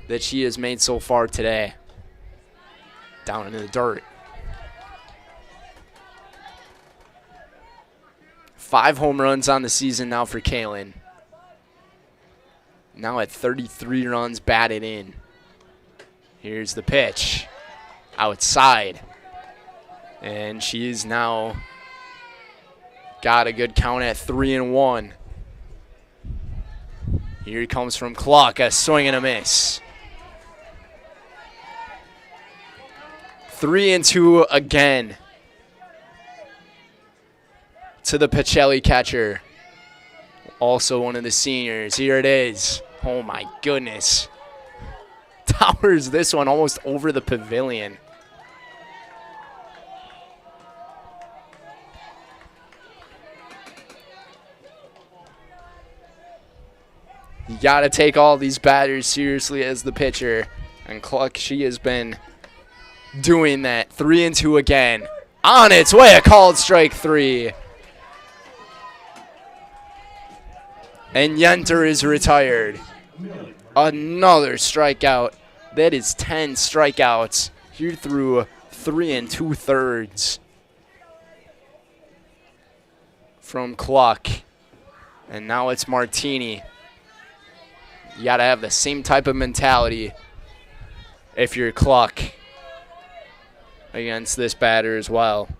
[SPEAKER 1] that she has made so far today. Down into the dirt. 5 home runs on the season now for Kaylin. Now at 33 runs batted in. Here's the pitch. Outside. And she's now got a good count at 3-1. Here he comes from Cluck. A swing and a miss. 3-2 again to the Pacelli catcher. Also one of the seniors. Here it is. Oh my goodness. Towers this one almost over the pavilion. You got to take all these batters seriously as the pitcher. And Cluck, she has been doing that. 3-2 again. On its way, a called strike 3. And Yenter is retired. Another strikeout. That is 10 strikeouts here through 3 2/3 from Cluck. And now it's Martini. You got to have the same type of mentality if you're Cluck against this batter as well.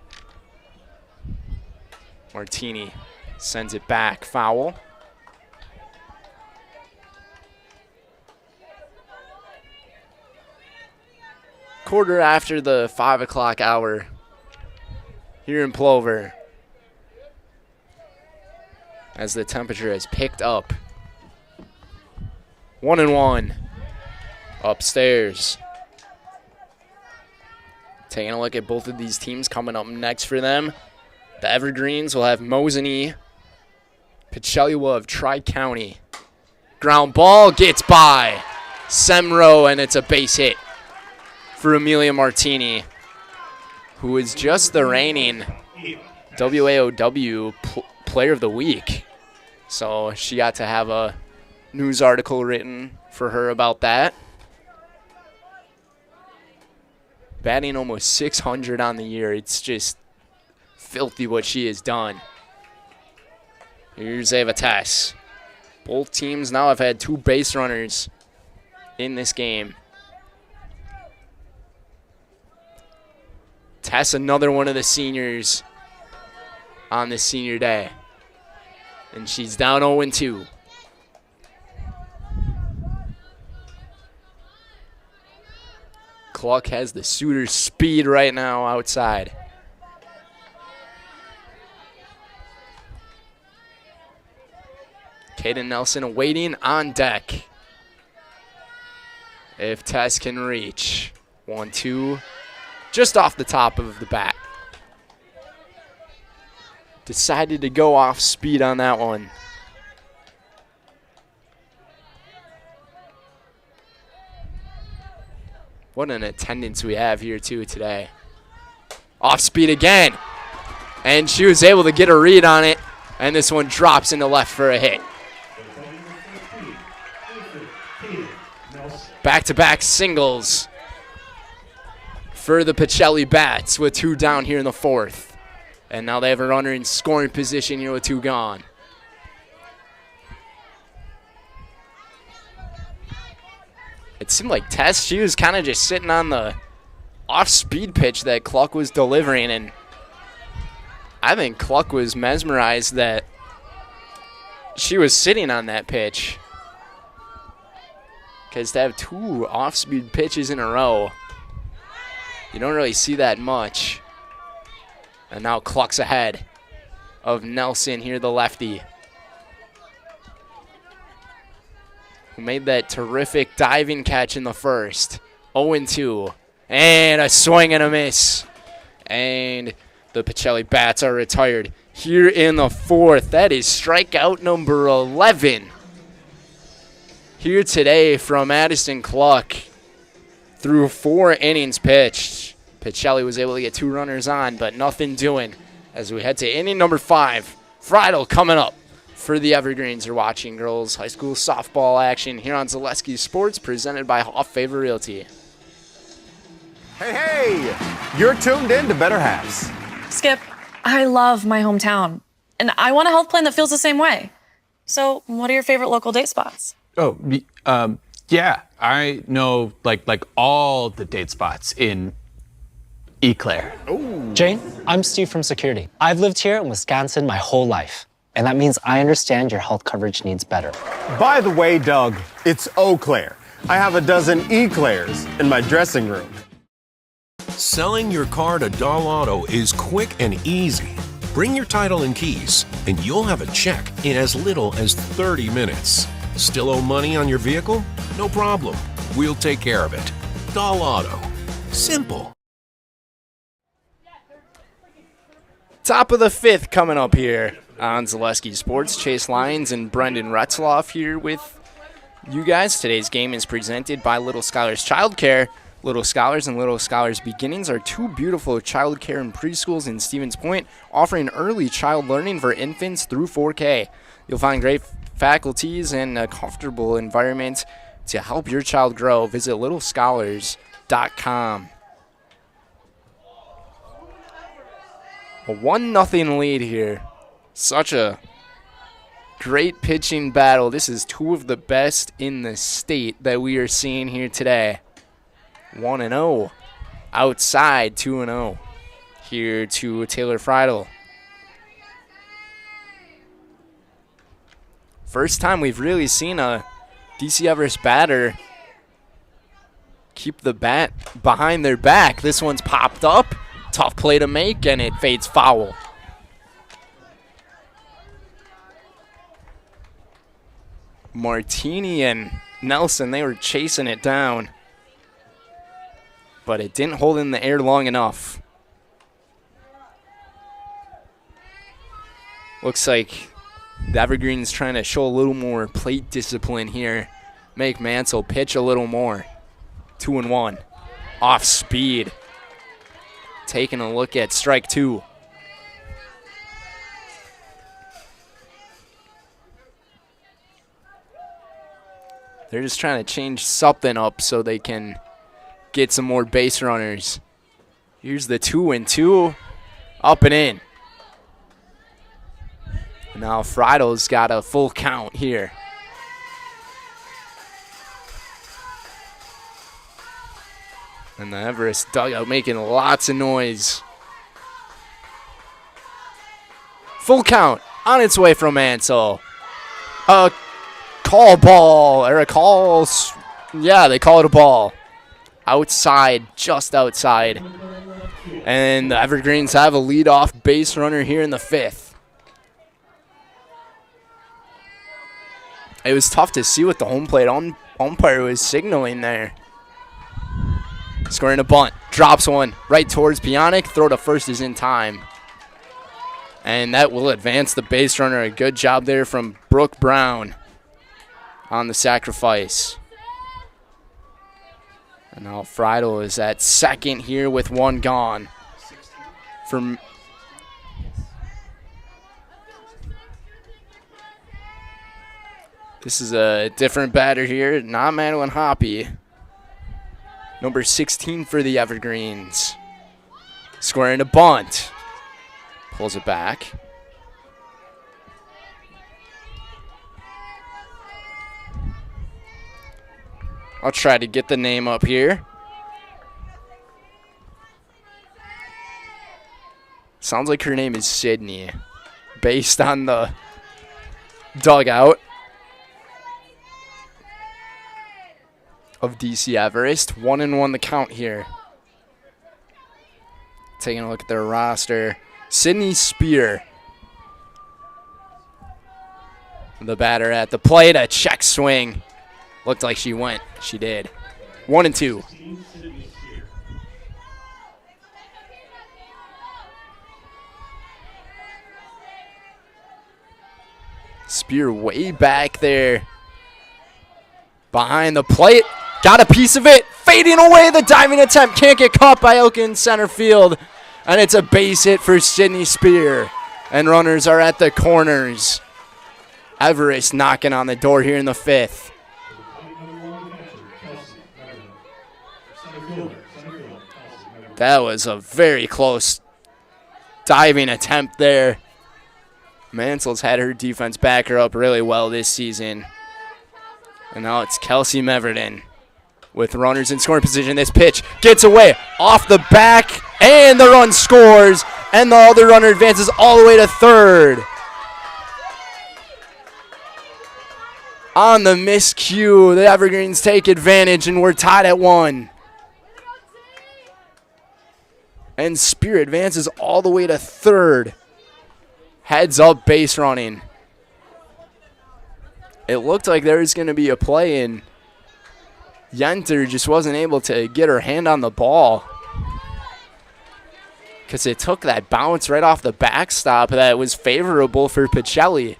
[SPEAKER 1] Martini sends it back, foul. Quarter after the 5 o'clock hour here in Plover, as the temperature has picked up. 1-1 upstairs. Taking a look at both of these teams coming up next for them. The Evergreens will have Mosinee. Pacelli will have Tri-County. Ground ball gets by Semro, and it's a base hit for Amelia Martini, who is just the reigning WAOW Player of the Week. So she got to have a news article written for her about that. Batting almost 600 on the year. It's just filthy what she has done. Here's Ava Tess. Both teams now have had 2 base runners in this game. Tess, another one of the seniors on this senior day. And she's down 0-2. Cluck has the suitor speed right now outside. Kaden Nelson waiting on deck. If Tess can reach. 1-2. Just off the top of the bat. Decided to go off speed on that one. What an attendance we have here too today. Off speed again. And she was able to get a read on it. And this one drops into left for a hit. Back-to-back singles for the Pacelli Bats with 2 down here in the 4th. And now they have a runner in scoring position here with 2 gone. It seemed like Tess, she was kind of just sitting on the off-speed pitch that Cluck was delivering, and I think Cluck was mesmerized that she was sitting on that pitch. Because to have 2 off-speed pitches in a row, you don't really see that much. And now Cluck's ahead of Nelson here, the lefty, who made that terrific diving catch in the first. 0-2. And a swing and a miss. And the Pacelli Bats are retired here in the 4th. That is strikeout number 11 here today from Addison Cluck. Through 4 innings pitched, Pacelli was able to get 2 runners on, but nothing doing as we head to inning number 5. Friday coming up for the Evergreens. You're watching girls high school softball action here on Zaleski Sports, presented by Hoff Favor Realty.
[SPEAKER 2] Hey, you're tuned in to Better Halves.
[SPEAKER 3] Skip, I love my hometown, and I want a health plan that feels the same way. So, what are your favorite local date spots?
[SPEAKER 4] Oh, yeah, I know like all the date spots in Eau Claire.
[SPEAKER 24] Jane, I'm Steve from Security. I've lived here in Wisconsin my whole life, and that means I understand your health coverage needs better.
[SPEAKER 2] By the way, Doug, it's Eau Claire. I have a dozen Eclairs in my dressing room.
[SPEAKER 5] Selling your car to Dahl Auto is quick and easy. Bring your title and keys, and you'll have a check in as little as 30 minutes. Still owe money on your vehicle? No problem. We'll take care of it. Dahl Auto. Simple.
[SPEAKER 1] Top of the 5th coming up here on Zaleski Sports. Chase Lyons and Brendan Retzloff here with you guys. Today's game is presented by Little Scholars Childcare. Little Scholars and Little Scholars Beginnings are 2 beautiful childcare and preschools in Stevens Point, offering early child learning for infants through 4K. You'll find great faculties and a comfortable environment to help your child grow. Visit littlescholars.com. A 1-0 lead here Such a great pitching battle. This is two of the best in the state that we are seeing here today. 1-0. Outside 2-0. Here to Taylor Friedel. First time we've really seen a DC Everest batter keep the bat behind their back. This one's popped up. Tough play to make, and it fades foul. Martini and Nelson, they were chasing it down, but it didn't hold in the air long enough. Looks like the Evergreen's trying to show a little more plate discipline here. Make Mansell pitch a little more. 2-1. Off speed. Taking a look at strike two. They're just trying to change something up so they can get some more base runners. Here's the 2-2. Up and in. Now Friedel's got a full count here. And the Everest dugout making lots of noise. Full count on its way from Mansell. A call ball, or a call, yeah, they call it a ball. Outside, just outside. And the Evergreens have a leadoff base runner here in the fifth. It was tough to see what the home plate umpire was signaling there. Scoring a bunt. Drops one right towards Pionic. Throw to first is in time. And that will advance the base runner. A good job there from Brooke Brown on the sacrifice. And now Friedel is at second here with one gone. This is a different batter here, not Madeline Hoppy. Number 16 for the Evergreens. Squaring a bunt. Pulls it back. I'll try to get the name up here. Sounds like her name is Sydney, based on the dugout of DC Everest. 1-1 the count here. Taking a look at their roster. Sydney Spear, the batter at the plate. A check swing. Looked like she went. She did. 1-2. Spear way back there. Behind the plate. Got a piece of it. Fading away. The diving attempt can't get caught by Elkin in center field. And it's a base hit for Sydney Spear. And runners are at the corners. Everest knocking on the door here in the fifth. That was a very close diving attempt there. Mansell's had her defense back her up really well this season. And now it's Kelsey Meverden with runners in scoring position. This pitch gets away off the back, and the run scores, and the other runner advances all the way to third. On the miscue, the Evergreens take advantage, and we're tied at 1. And Spear advances all the way to third. Heads up base running. It looked like there was going to be a play, and Yenter just wasn't able to get her hand on the ball because it took that bounce right off the backstop that was favorable for Pacelli.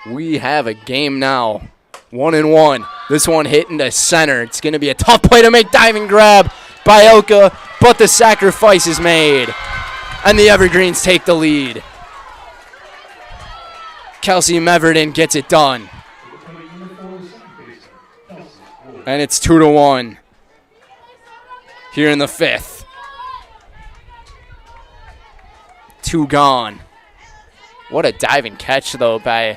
[SPEAKER 1] We have a game now. 1-1. This one hit into center. It's going to be a tough play to make. Diving grab by Elka, but the sacrifice is made. And the Evergreens take the lead. Kelsey Meverden gets it done. And it's 2-1 here in the fifth. 2 gone. What a diving catch, though, by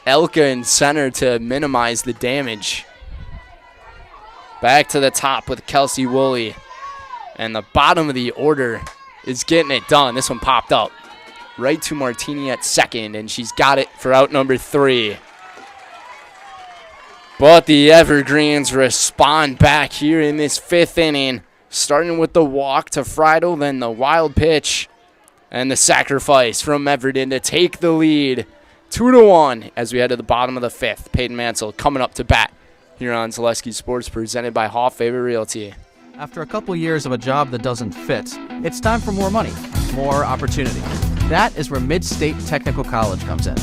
[SPEAKER 1] Elka in center to minimize the damage. Back to the top with Kelsey Woolley. And the bottom of the order is getting it done. This one popped up right to Martini at second, and she's got it for out number 3. But the Evergreens respond back here in this 5th inning, starting with the walk to Friedel, then the wild pitch, and the sacrifice from Everton to take the lead 2-1 as we head to the bottom of the 5th. Peyton Mansell coming up to bat here on Zaleski Sports, presented by Hall Favor Realty.
[SPEAKER 7] After a couple years of a job that doesn't fit, it's time for more money, more opportunity. That is where Mid-State Technical College comes in.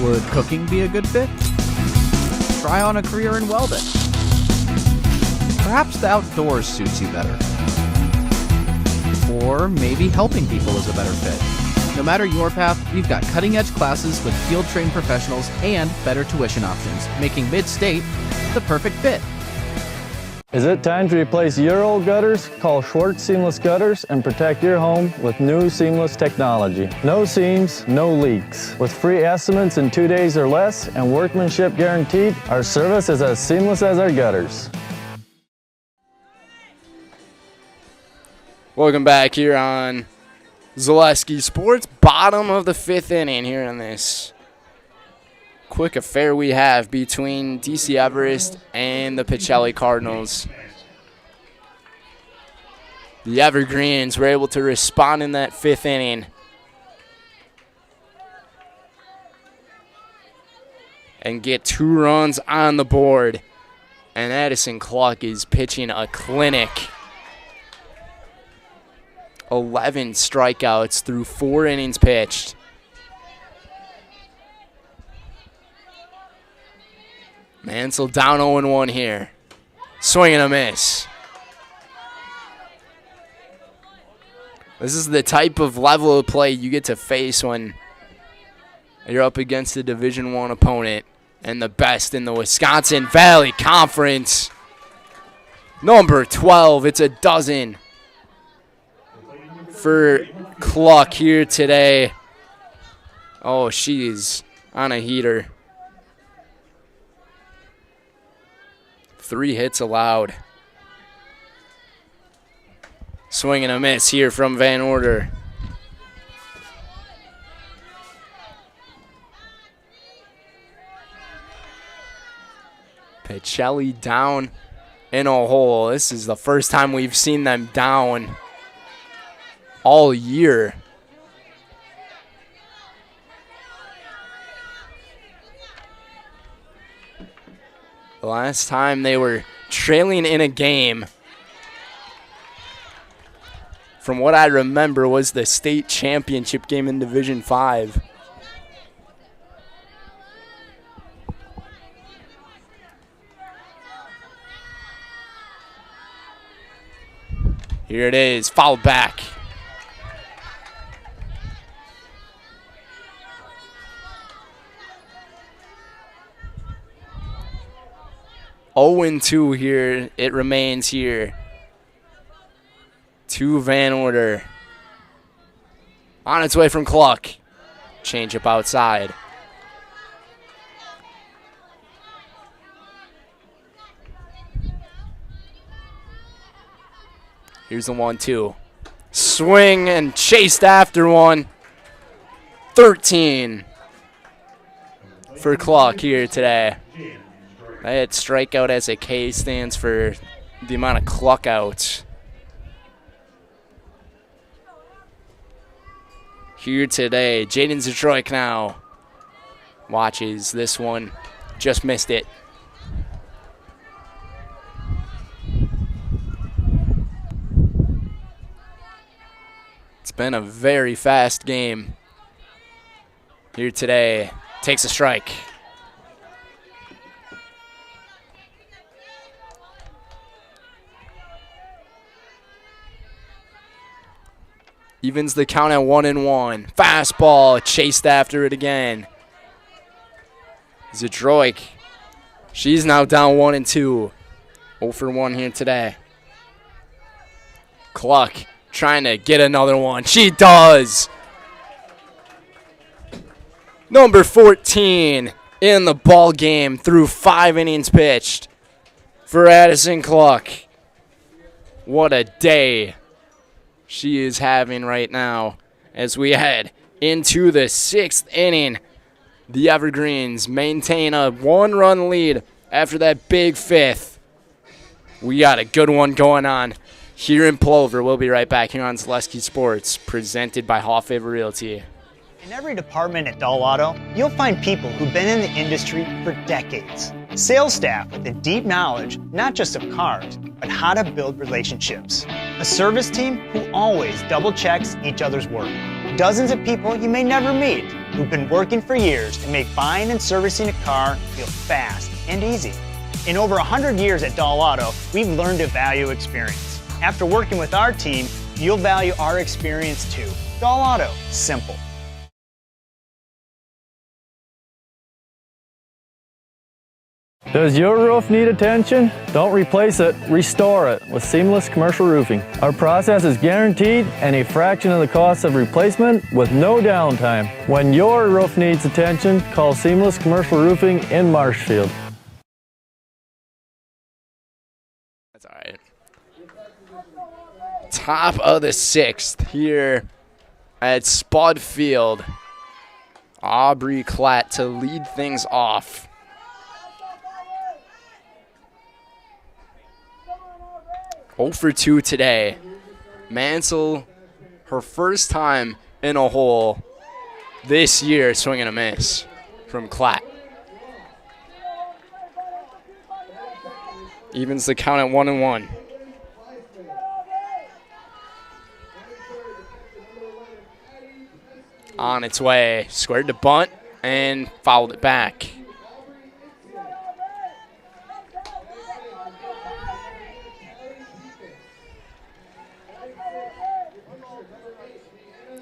[SPEAKER 7] Would cooking be a good fit? Try on a career in welding. Perhaps the outdoors suits you better. Or maybe helping people is a better fit. No matter your path, we've got cutting-edge classes with field-trained professionals and better tuition options, making Mid-State the perfect fit.
[SPEAKER 9] Is it time to replace your old gutters? Call Schwartz Seamless Gutters and protect your home with new seamless technology. No seams, no leaks. With free estimates in 2 days or less and workmanship guaranteed, our service is as seamless as our gutters.
[SPEAKER 1] Welcome back here on Zaleski Sports. Bottom of the 5th inning here in this quick affair we have between DC Everest and the Pacelli Cardinals. The Evergreens were able to respond in that 5th inning and get 2 runs on the board. And Addison Cluck is pitching a clinic. 11 strikeouts through 4 innings pitched. Mansell down 0-1 here. Swing and a miss. This is the type of level of play you get to face when you're up against a Division I opponent and the best in the Wisconsin Valley Conference. Number 12, it's a dozen for Cluck here today. Oh, she's on a heater. 3 hits allowed. Swing and a miss here from Van Order. Pacelli down in a hole. This is the first time we've seen them down all year. The last time they were trailing in a game, from what I remember, was the state championship game in Division 5. Here it is, fouled back. (0-2) here, it remains here. To Van Order. On its way from Cluck. Change up outside. Here's the 1-2. Swing and chased after one. 13 for Cluck here today. That strikeout as a K stands for the amount of Cluck outs. Here today, Jaden Zatroik now watches this one. Just missed it. It's been a very fast game here today. Takes a strike. Evens the count at 1-1. Fastball chased after it again. Zadroik. She's now down 1-2. 0 for 1 here today. Cluck trying to get another one. She does. Number 14 in the ball game through 5 innings pitched for Addison Cluck. What a day she is having right now as we head into the 6th inning. The Evergreens maintain a 1-run lead after that big 5th. We got a good one going on here in Plover. We'll be right back here on Zaleski Sports, presented by Hall Favor Realty.
[SPEAKER 6] In every department at Dahl Auto, you'll find people who've been in the industry for decades. Sales staff with a deep knowledge, not just of cars, but how to build relationships. A service team who always double checks each other's work. Dozens of people you may never meet who've been working for years to make buying and servicing a car feel fast and easy. In over 100 years at Dahl Auto, we've learned to value experience. After working with our team, you'll value our experience too. Dahl Auto, simple.
[SPEAKER 9] Does your roof need attention? Don't replace it, restore it with Seamless Commercial Roofing. Our process is guaranteed and a fraction of the cost of replacement with no downtime. When your roof needs attention, call Seamless Commercial Roofing in Marshfield.
[SPEAKER 1] That's all right. Top of the 6th here at Spud Field. Aubrey Klatt to lead things off. Oh for 2 today. Mansell, her first time in a hole this year, swinging a miss from Klatt. Evens the count at 1-1. On its way, squared to bunt and fouled it back.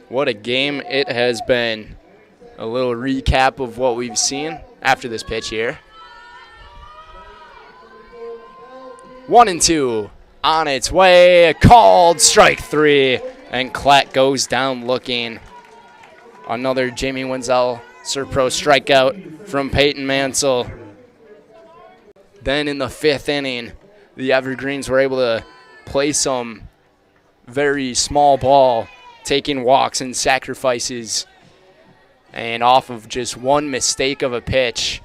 [SPEAKER 1] What a game it has been. A little recap of what we've seen after this pitch here. 1-2 on its way, called strike 3, and Klatt goes down looking. Another Jamie Wenzel Serpro strikeout from Peyton Mansell. Then in the 5th inning, the Evergreens were able to play some very small ball, taking walks and sacrifices, and off of just one mistake of a pitch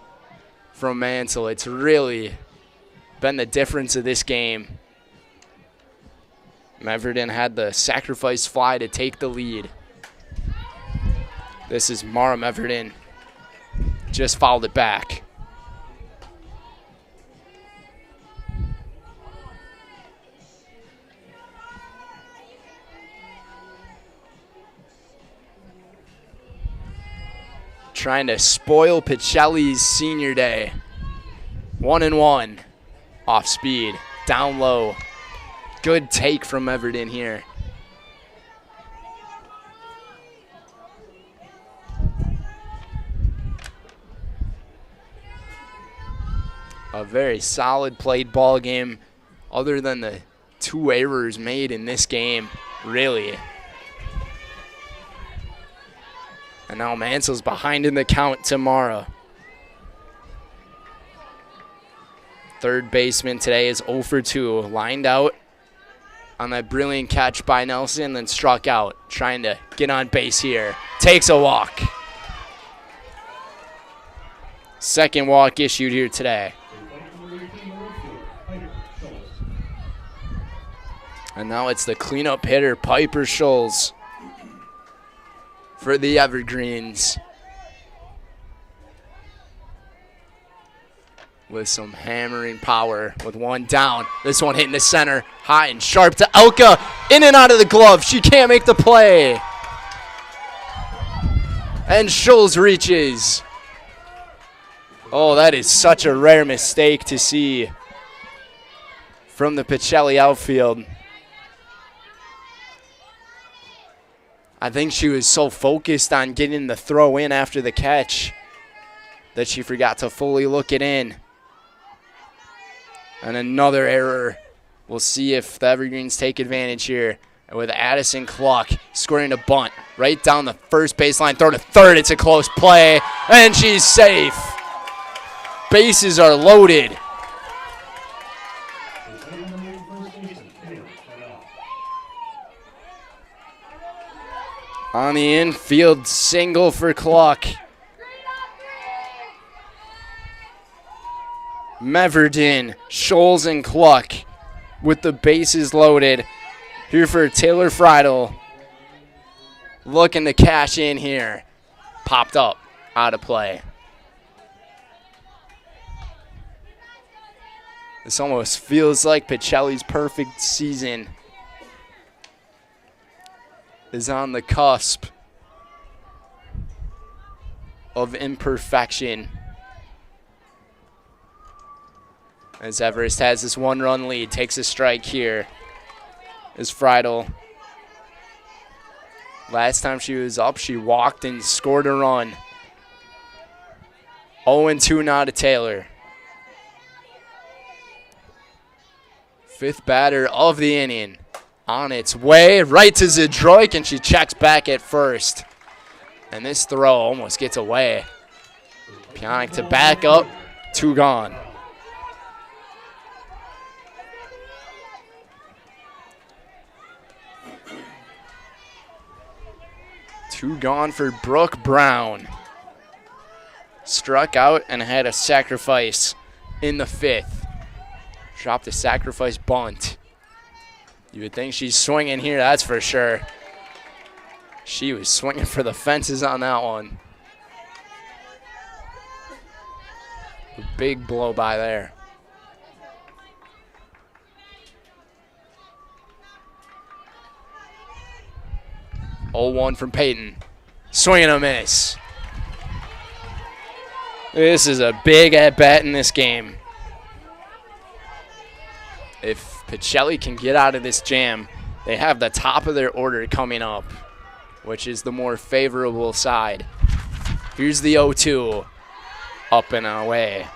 [SPEAKER 1] from Mansell, it's really been the difference of this game. Meverden had the sacrifice fly to take the lead. This is Mara Meverden, just fouled it back. Trying to spoil Pacelli's senior day. 1-1. Off speed. Down low. Good take from Meverden here. A very solid played ball game, other than the 2 errors made in this game, really. And now Mansell's behind in the count tomorrow. Third baseman today is 0 for 2. Lined out on that brilliant catch by Nelson, then struck out. Trying to get on base here. Takes a walk. Second walk issued here today. And now it's the cleanup hitter, Piper Scholes, for the Evergreens. With some hammering power with one down. This one hitting the center, high and sharp to Elka. In and out of the glove. She can't make the play. And Scholes reaches. Oh, that is such a rare mistake to see from the Pacelli outfield. I think she was so focused on getting the throw in after the catch that she forgot to fully look it in. And another error. We'll see if the Evergreens take advantage here And with Addison Cluck scoring a bunt right down the first baseline, throw to third. It's a close play, and she's safe. Bases are loaded. On the infield single for Cluck. Meverden, Scholes, and Cluck with the bases loaded. Here for Taylor Friedel. Looking to cash in here. Popped up, out of play. This almost feels like Pacelli's perfect season is on the cusp of imperfection. As Everest has this 1-run lead, takes a strike here. Is Friedel. Last time she was up, she walked and scored a run. 0-2 now to Taylor. Fifth batter of the inning. On its way, right to Zdroik, and she checks back at first. And this throw almost gets away. Pionik to back up, 2 gone. Two gone for Brooke Brown. Struck out and had a sacrifice in the 5th. Dropped a sacrifice bunt. You would think she's swinging here, that's for sure. She was swinging for the fences on that one. A big blow by there. Oh, 1 from Peyton. Swing and a miss. This is a big at-bat in this game. If Pacelli can get out of this jam, they have the top of their order coming up, which is the more favorable side. Here's the 0-2. Up and away.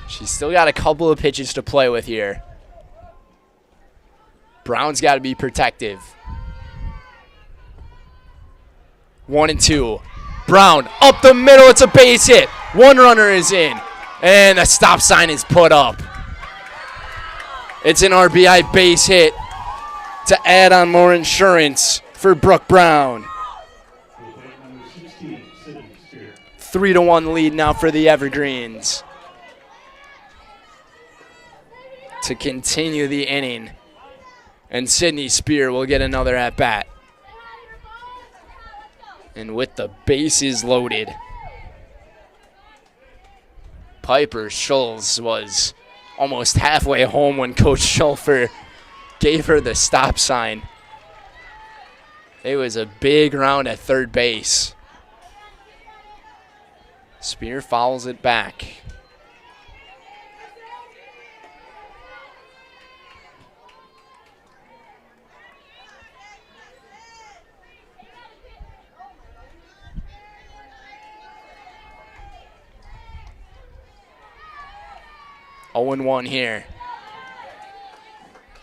[SPEAKER 1] She's still got a couple of pitches to play with here. Brown's got to be protective. 1-2. Brown up the middle. It's a base hit. 1 runner is in. And a stop sign is put up. It's an RBI base hit to add on more insurance for Brooke Brown. 3-1 lead now for the Evergreens. To continue the inning. And Sydney Spear will get another at-bat. And with the bases loaded, Piper Schulz was almost halfway home when Coach Schulfer gave her the stop sign. It was a big round at third base. Spear fouls it back. Oh, 1 here.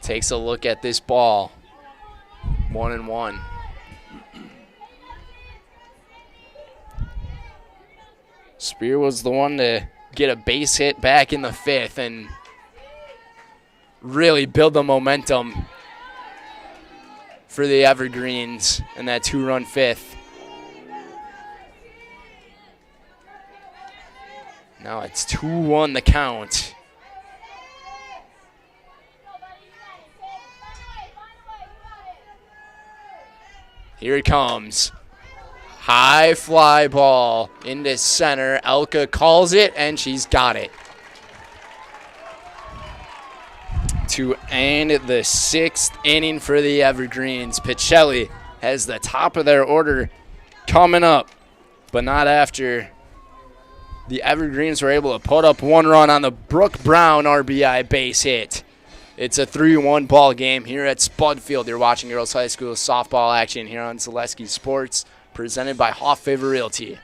[SPEAKER 1] Takes a look at this ball. 1-1. Spear was the one to get a base hit back in the 5th and really build the momentum for the Evergreens in that 2-run 5th. Now it's 2-1 the count. Here it comes. High fly ball into center. Elka calls it, and she's got it. To end the 6th inning for the Evergreens, Pacelli has the top of their order coming up, but not after the Evergreens were able to put up 1 run on the Brooke Brown RBI base hit. It's a 3-1 ball game here at Spud Field. You're watching Girls High School softball action here on Zaleski Sports, presented by Hoff Favor Realty.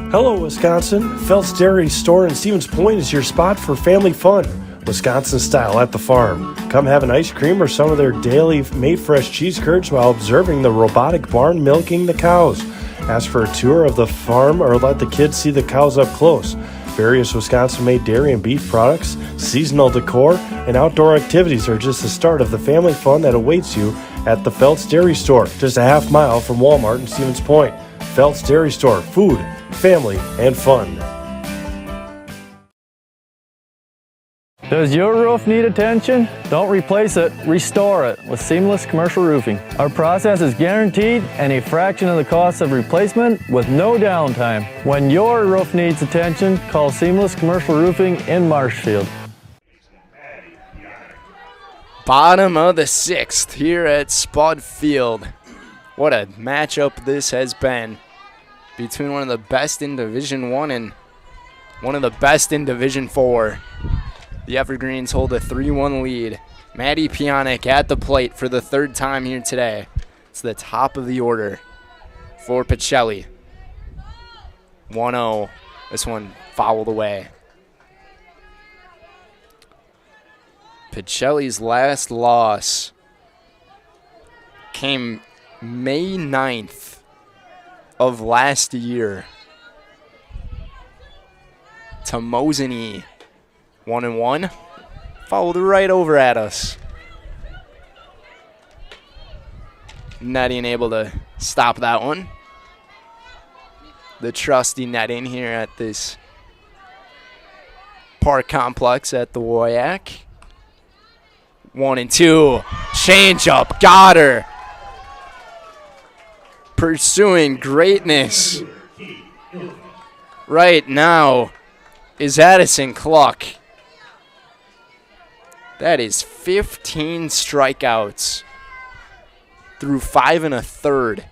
[SPEAKER 10] Hello, Wisconsin. Phelps Dairy Store in Stevens Point is your spot for family fun, Wisconsin style at the farm. Come have an ice cream or some of their daily made fresh cheese curds while observing the robotic barn milking the cows. Ask for a tour of the farm or let the kids see the cows up close. Various Wisconsin-made dairy and beef products, seasonal decor, and outdoor activities are just the start of the family fun that awaits you at the Phelps Dairy Store, just a half mile from Walmart in Stevens Point. Phelps Dairy Store, food, family, and fun.
[SPEAKER 9] Does your roof need attention? Don't replace it, restore it with Seamless Commercial Roofing. Our process is guaranteed and a fraction of the cost of replacement with no downtime. When your roof needs attention, call Seamless Commercial Roofing in Marshfield.
[SPEAKER 1] Bottom of the 6th here at Spud Field. What a matchup this has been between one of the best in Division I and one of the best in Division IV. The Evergreens hold a 3-1 lead. Maddie Pionic at the plate for the 3rd time here today. It's the top of the order for Pacelli. 1-0. This one fouled away. Pacelli's last loss came May 9th of last year to Mosinee. 1-1. Followed right over at us. Netting able to stop that one. The trusty netting here at this park complex at the WIAA. 1-2. Change up. Got her. Pursuing greatness right now is Addison Cluck. That is 15 strikeouts through 5 1/3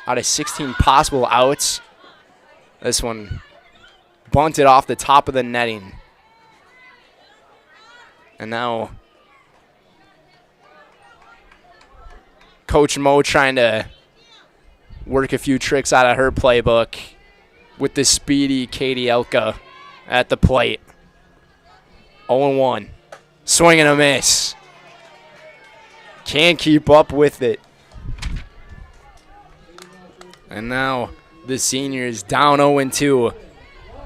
[SPEAKER 1] out of 16 possible outs. This one bunted off the top of the netting. And now Coach Mo trying to work a few tricks out of her playbook with the speedy Katie Elka at the plate. 0-1. Swing and a miss. Can't keep up with it. And now the senior is down 0-2.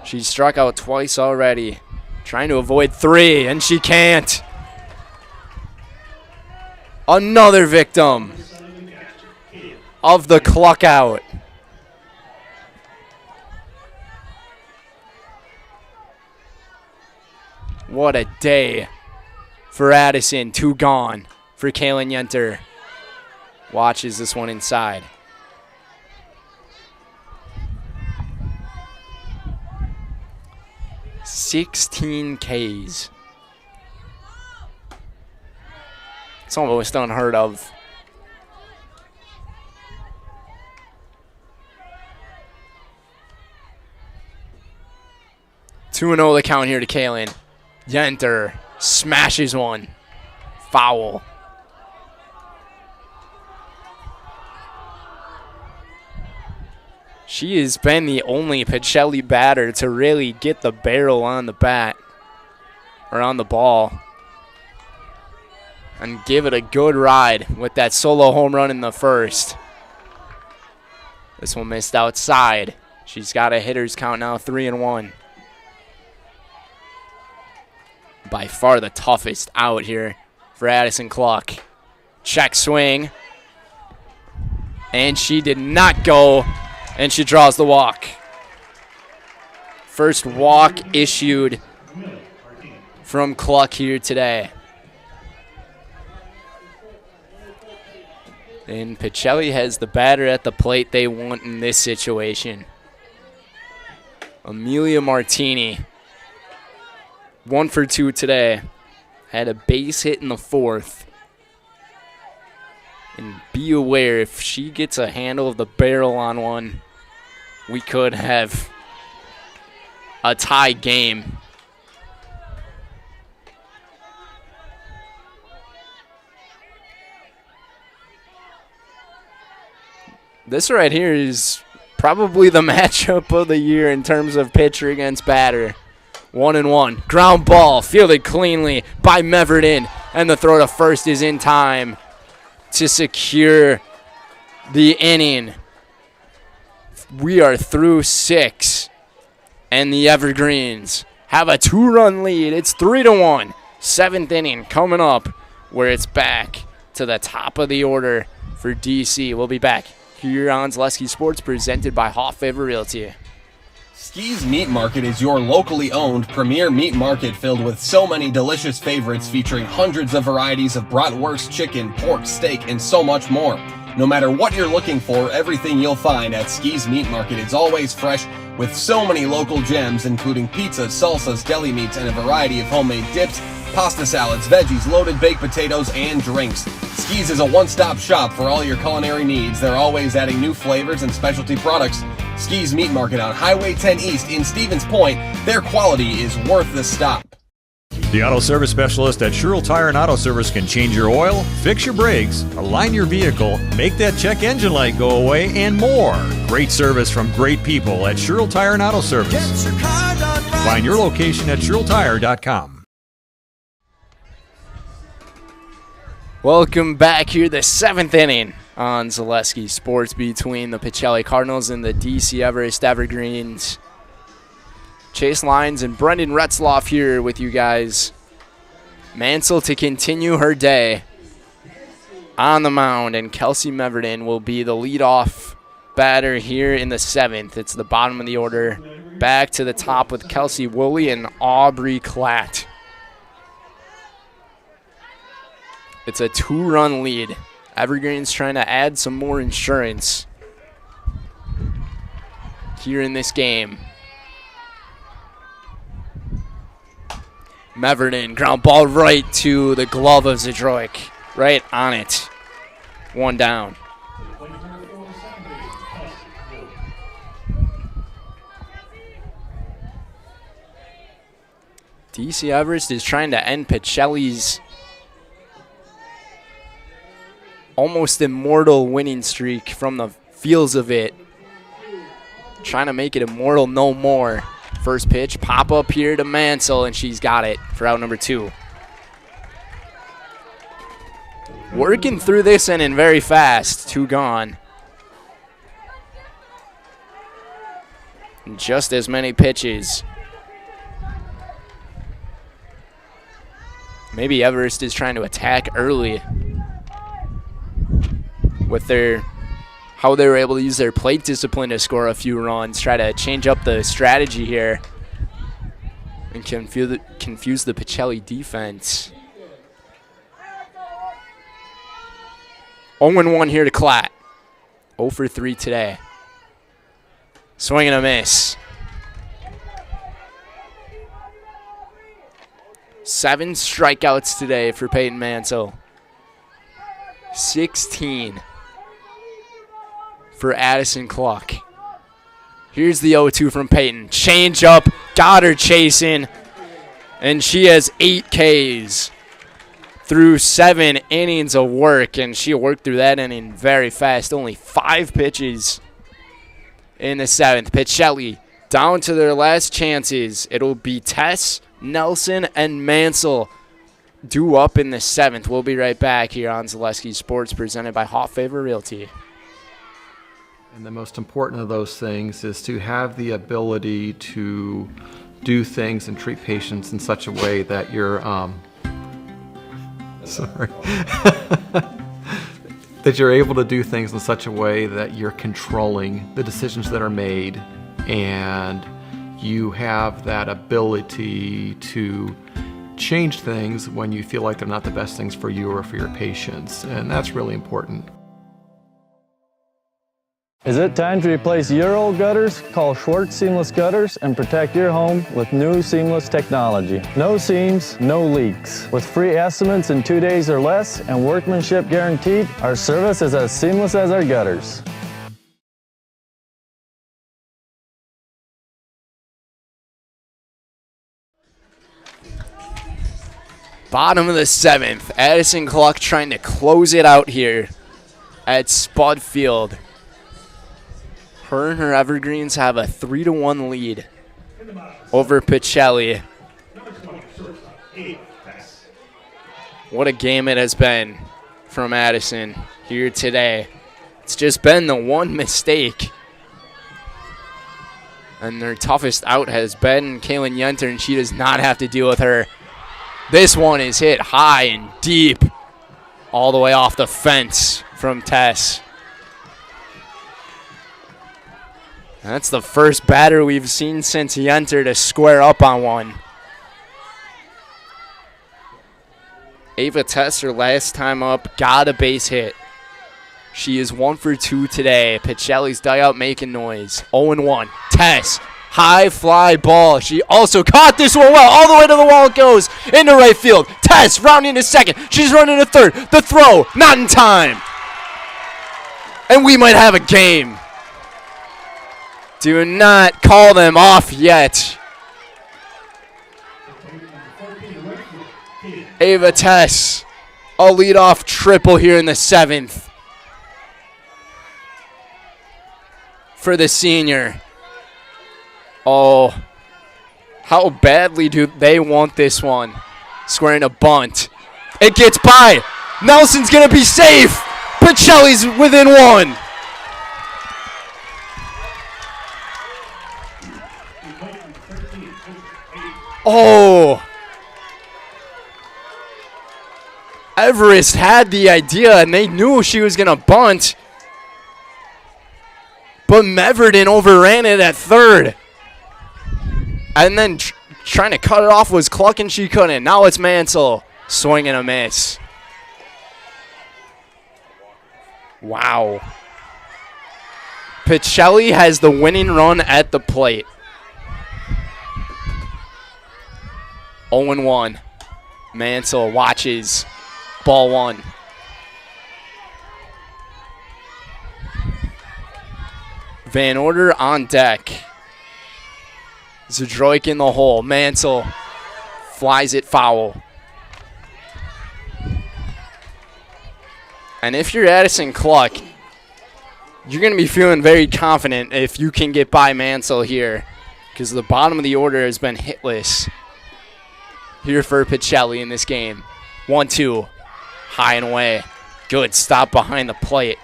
[SPEAKER 1] She struck out twice already. Trying to avoid 3, and she can't. Another victim of the cluck out. What a day for Addison. 2 gone for Kaylin Yenter. Watches this one inside. $16 Ks. It's almost unheard of. Two 2-0 the count here to Kaylin. Yenter smashes one. Foul. She has been the only Pacelli batter to really get the barrel on the bat or on the ball and give it a good ride with that solo home run in the first. This one missed outside. She's got a hitter's count now, 3-1. By far the toughest out here for Addison Cluck. Check swing. And she did not go. And she draws the walk. First walk issued from Cluck here today. And Pacelli has the batter at the plate they want in this situation. Amelia Martini. 1 for 2 today. Had a base hit in the 4th. And be aware, if she gets a handle of the barrel on one, we could have a tie game. This right here is Probably the matchup of the year in terms of pitcher against batter. 1-1. Ground ball fielded cleanly by Meverton. And the throw to first is in time to secure the inning. We are through 6. And the Evergreens have a 2-run lead. It's 3-1. 7th inning coming up, where it's back to the top of the order for DC. We'll be back here on Zaleski Sports, presented by Hoff Favor Realty.
[SPEAKER 11] Ski's Meat Market is your locally owned premier meat market filled with so many delicious favorites featuring hundreds of varieties of bratwurst, chicken, pork, steak, and so much more. No matter what you're looking for, everything you'll find at Ski's Meat Market is always fresh with so many local gems, including pizzas, salsas, deli meats, and a variety of homemade dips, pasta salads, veggies, loaded baked potatoes, and drinks. Ski's is a one-stop shop for all your culinary needs. They're always adding new flavors and specialty products. Ski's Meat Market on Highway 10 East in Stevens Point. Their quality is worth the stop.
[SPEAKER 23] The auto service specialist at Sherrill Tire and Auto Service can change your oil, fix your brakes, align your vehicle, make that check engine light go away, and more. Great service from great people at Sherrill Tire and Auto Service. Find your location at SherrillTire.com.
[SPEAKER 1] Welcome back here, the 7th inning on Zaleski Sports between the Pacelli Cardinals and the DC Everest Evergreens. Chase Lyons and Brendan Retzloff here with you guys. Mansell to continue her day on the mound, and Kelsey Meverton will be the leadoff batter here in the 7th. It's the bottom of the order. Back to the top with Kelsey Woolley and Aubrey Klatt. It's a 2-run lead. Evergreen's trying to add some more insurance here in this game. Meverton, ground ball right to the glove of Zadroik. Right on it. 1 down. DC Everest is trying to end Pacelli's almost immortal winning streak from the feels of it. Trying to make it immortal no more. First pitch, pop up here to Mansell, and she's got it for out number 2. Working through this inning very fast. 2 gone. And just as many pitches. Maybe Everest is trying to attack early with how they were able to use their plate discipline to score a few runs, try to change up the strategy here and confuse the Pacelli defense. 0-1 here to Klatt. 0 for 3 today. Swing and a miss. 7 strikeouts today for Peyton Mansell. 16 for Addison Cluck. Here's the 0-2 from Peyton. Change up, got her chasing, and she has 8 Ks through 7 innings of work, and she worked through that inning very fast. Only 5 pitches in the 7th. Pacelli down to their last chances. It'll be Tess, Nelson, and Mansell due up in the 7th. We'll be right back here on Zaleski Sports, presented by Hoff Favor Realty.
[SPEAKER 12] And the most important of those things is to have the ability to do things and treat patients in such a way that you're, that you're able to do things in such a way that you're controlling the decisions that are made, and you have that ability to change things when you feel like they're not the best things for you or for your patients, and that's really important.
[SPEAKER 9] Is it time to replace your old gutters? Call Schwartz Seamless Gutters and protect your home with new seamless technology. No seams, no leaks. With free estimates in 2 days or less and workmanship guaranteed, our service is as seamless as our gutters.
[SPEAKER 1] Bottom of the 7th. Addison Cluck trying to close it out here at Spud Field. Her and her Evergreens have a 3-1 lead over Pacelli. What a game it has been from Addison here today. It's just been the one mistake. And their toughest out has been Kaylin Yenter, and she does not have to deal with her. This one is hit high and deep, all the way off the fence from Tess. That's the first batter we've seen since Yenter to square up on one. Ava Tess, her last time up, got a base hit. She is 1 for 2 today. Pacelli's dugout making noise. 0-1. Tess, high fly ball. She also caught this one well. All the way to the wall it goes. Into right field. Tess rounding to second. She's running to third. The throw, not in time. And we might have a game. Do not call them off yet. Ava Tess, a leadoff triple here in the 7th. For the senior. Oh, how badly do they want this one? Squaring a bunt. It gets by. Nelson's going to be safe. Pacelli's within one. Oh. Everest had the idea, and they knew she was going to bunt. But Meverton overran it at third. And then trying to cut it off was Cluck, and she couldn't. Now it's Mansell. Swing and a miss. Wow. Pacelli has the winning run at the plate. 0-1. Mansell watches. Ball one. Van Order on deck. Zadroik in the hole. Mansell flies it foul. And if you're Addison Cluck, you're going to be feeling very confident if you can get by Mansell here, because the bottom of the order has been hitless here for Pacelli in this game. 1-2. High and away. Good stop behind the plate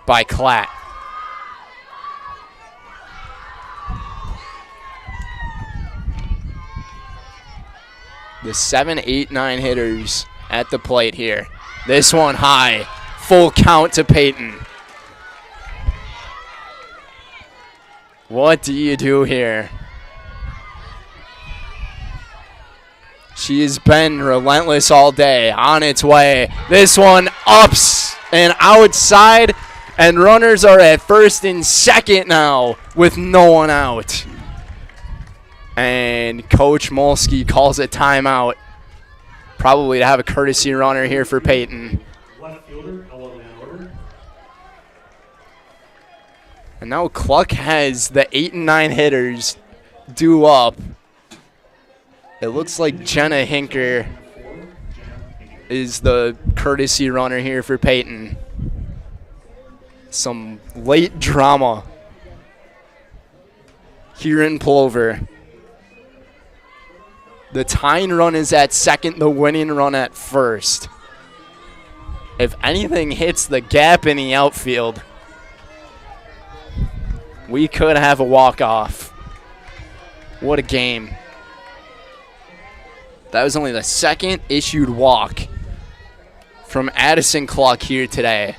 [SPEAKER 1] by Klatt. The 7, 8, 9 hitters at the plate here. This one high. Full count to Peyton. What do you do here? She has been relentless all day. On its way. This one ups and outside. And runners are at first and second now with no one out. And Coach Molsky calls a timeout. Probably to have a courtesy runner here for Peyton. And now Cluck has the 8 and 9 hitters due up. It looks like Jenna Hinker is the courtesy runner here for Peyton. Some late drama here in Plover. The tying run is at second, the winning run at first. If anything hits the gap in the outfield, we could have a walk-off. What a game. That was only the second issued walk from Addison Cluck here today.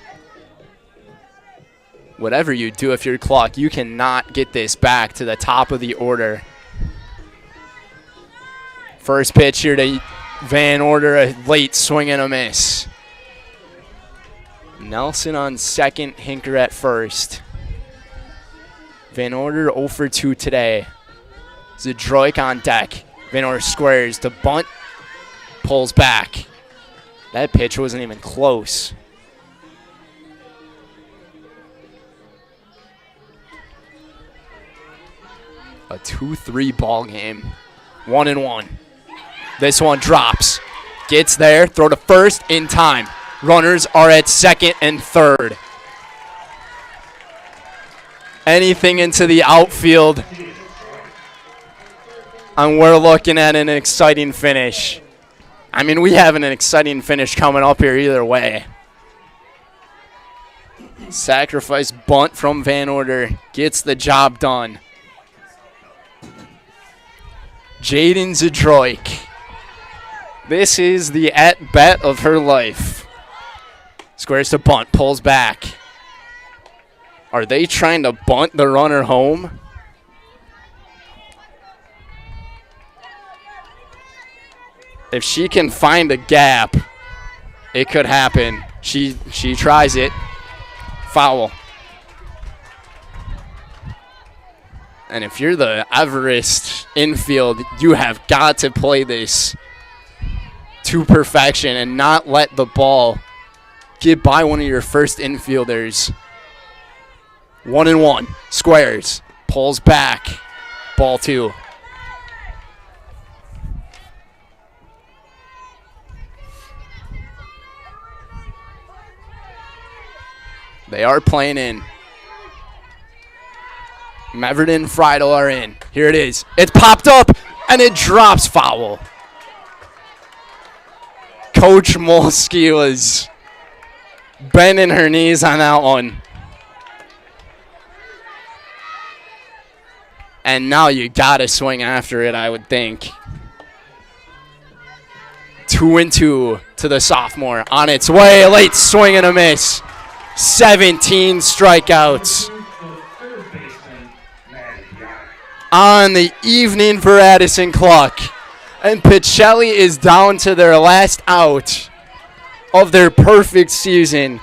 [SPEAKER 1] Whatever you do if you're Cluck, you cannot get this back to the top of the order. First pitch here to Van Order, a late swing and a miss. Nelson on second, Hinker at first. Van Order 0 for 2 today. Zadroik on deck. Van Order squares to bunt, pulls back. That pitch wasn't even close. A 2-3 ball game. 1-1. This one drops. Gets there, throw to first in time. Runners are at second and third. anything into the outfield. And we're looking at an exciting finish. I mean, we have an exciting finish coming up here either way. Sacrifice bunt from Van Order gets the job done. Jaden Zadroik. This is the at-bat of her life. Squares to bunt, pulls back. Are they trying to bunt the runner home? If she can find a gap, it could happen. She tries it. Foul. And if you're the Everest infield, you have got to play this to perfection and not let the ball get by one of your first infielders. 1-1. Squares. Pulls back. Ball 2. They are playing in. Meverton and Friedel are in. Here it is. It's popped up, and it drops. Foul. Coach Molsky was bending her knees on that one. And now you got to swing after it, I would think. 2-2 to the sophomore. On its way. Late swing and a miss. 17 strikeouts on the evening for Addison Cluck. And Pacelli is down to their last out of their perfect season.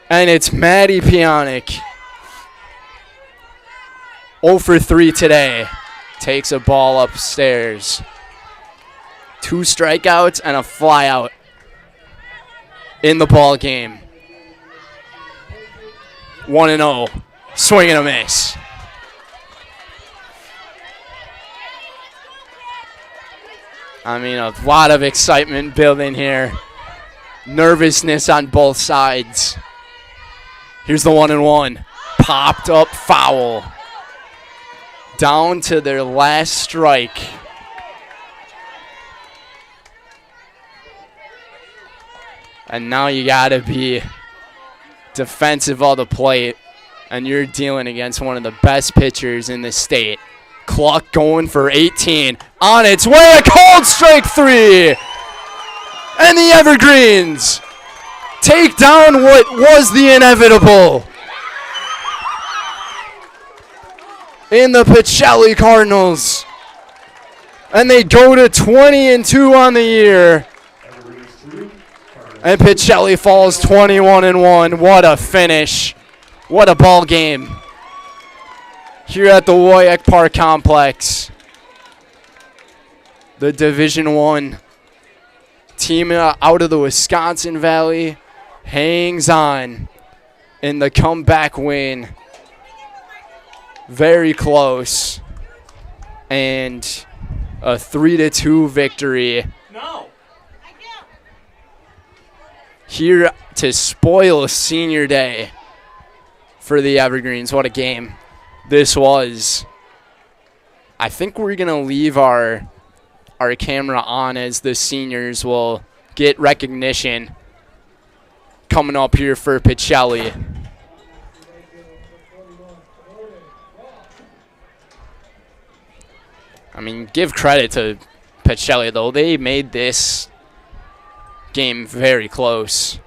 [SPEAKER 1] And it's Maddie Pionic. 0 for 3 today. Takes a ball upstairs. 2 strikeouts and a flyout in the ball game. 1-0. Swing and a miss. I mean, a lot of excitement building here. Nervousness on both sides. Here's the 1-1. Popped up foul. Down to their last strike. And now you got to be defensive on the plate. And you're dealing against one of the best pitchers in the state. Cluck going for 18. On its way, a cold strike 3. And the Evergreens take down what was the inevitable in the Pacelli Cardinals. And they go to 20-2 on the year. And Pacelli falls 21-1. What a finish. What a ball game here at the WIAA Park Complex. The Division I team out of the Wisconsin Valley hangs on in the comeback win. Very close. And a 3-2 victory. Here to spoil senior day for the Evergreens. What a game this was. I think we're going to leave our camera on as the seniors will get recognition coming up here for Pacelli. I mean, give credit to Pacelli, though. They made this game very close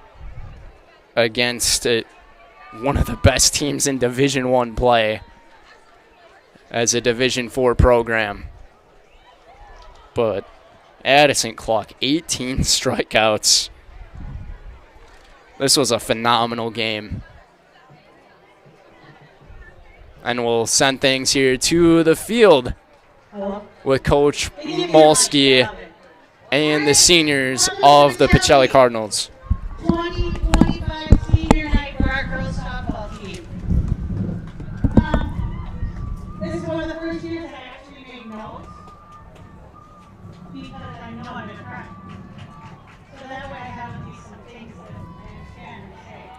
[SPEAKER 1] against one of the best teams in Division I play as a Division IV program. But Addison Cluck, 18 strikeouts. This was a phenomenal game. And we'll send things here to the field with Coach Molsky and the seniors of the Pacelli Cardinals.
[SPEAKER 13] 2025 senior night for our girls softball team. This is one of the first years I actually made notes because I know I'm in front. So that way I have at least some things that I understand and say.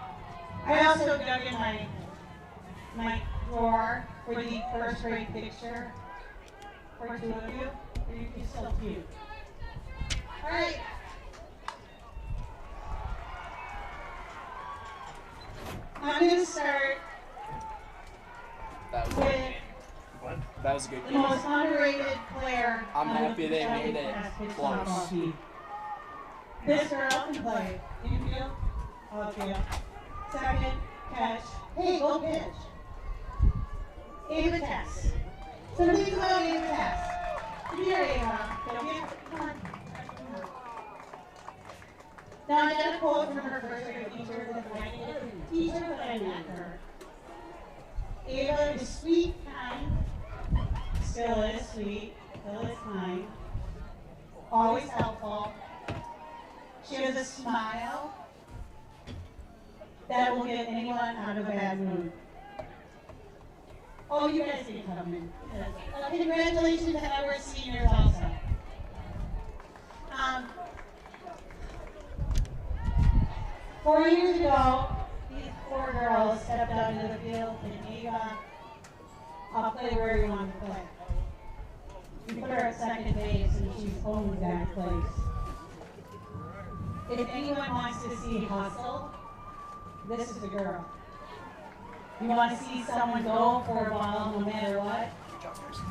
[SPEAKER 13] I also dug in my my drawer for the first grade picture for two of you. You're so cute. All right. I'm going to start with
[SPEAKER 1] That was a good
[SPEAKER 13] the
[SPEAKER 1] game.
[SPEAKER 13] most underrated player.
[SPEAKER 1] I'm
[SPEAKER 13] on
[SPEAKER 1] happy
[SPEAKER 13] the
[SPEAKER 1] they
[SPEAKER 13] Pacelli
[SPEAKER 1] made it
[SPEAKER 13] basketball
[SPEAKER 1] close.
[SPEAKER 13] team. This girl can play. Infield, outfield. Second, catch. Hey, go pitch. Ava Tess. Some things about Ava Tess. Come here, Ava. Don't get, come on. Now I got a quote from her first grade teacher that I didn't teach her, but I met her. Ava is sweet, kind, still is sweet, still is kind, always helpful. She has a smile that will get anyone out of a bad mood. Oh, you guys can come in. Congratulations to Everest seniors also. 4 years ago, these 4 girls stepped out into the field and Ava, I'll play where you want to play. We put her at second base and she's owned that place. If anyone wants to see hustle, this is the girl. You want to see someone go for a ball no matter what?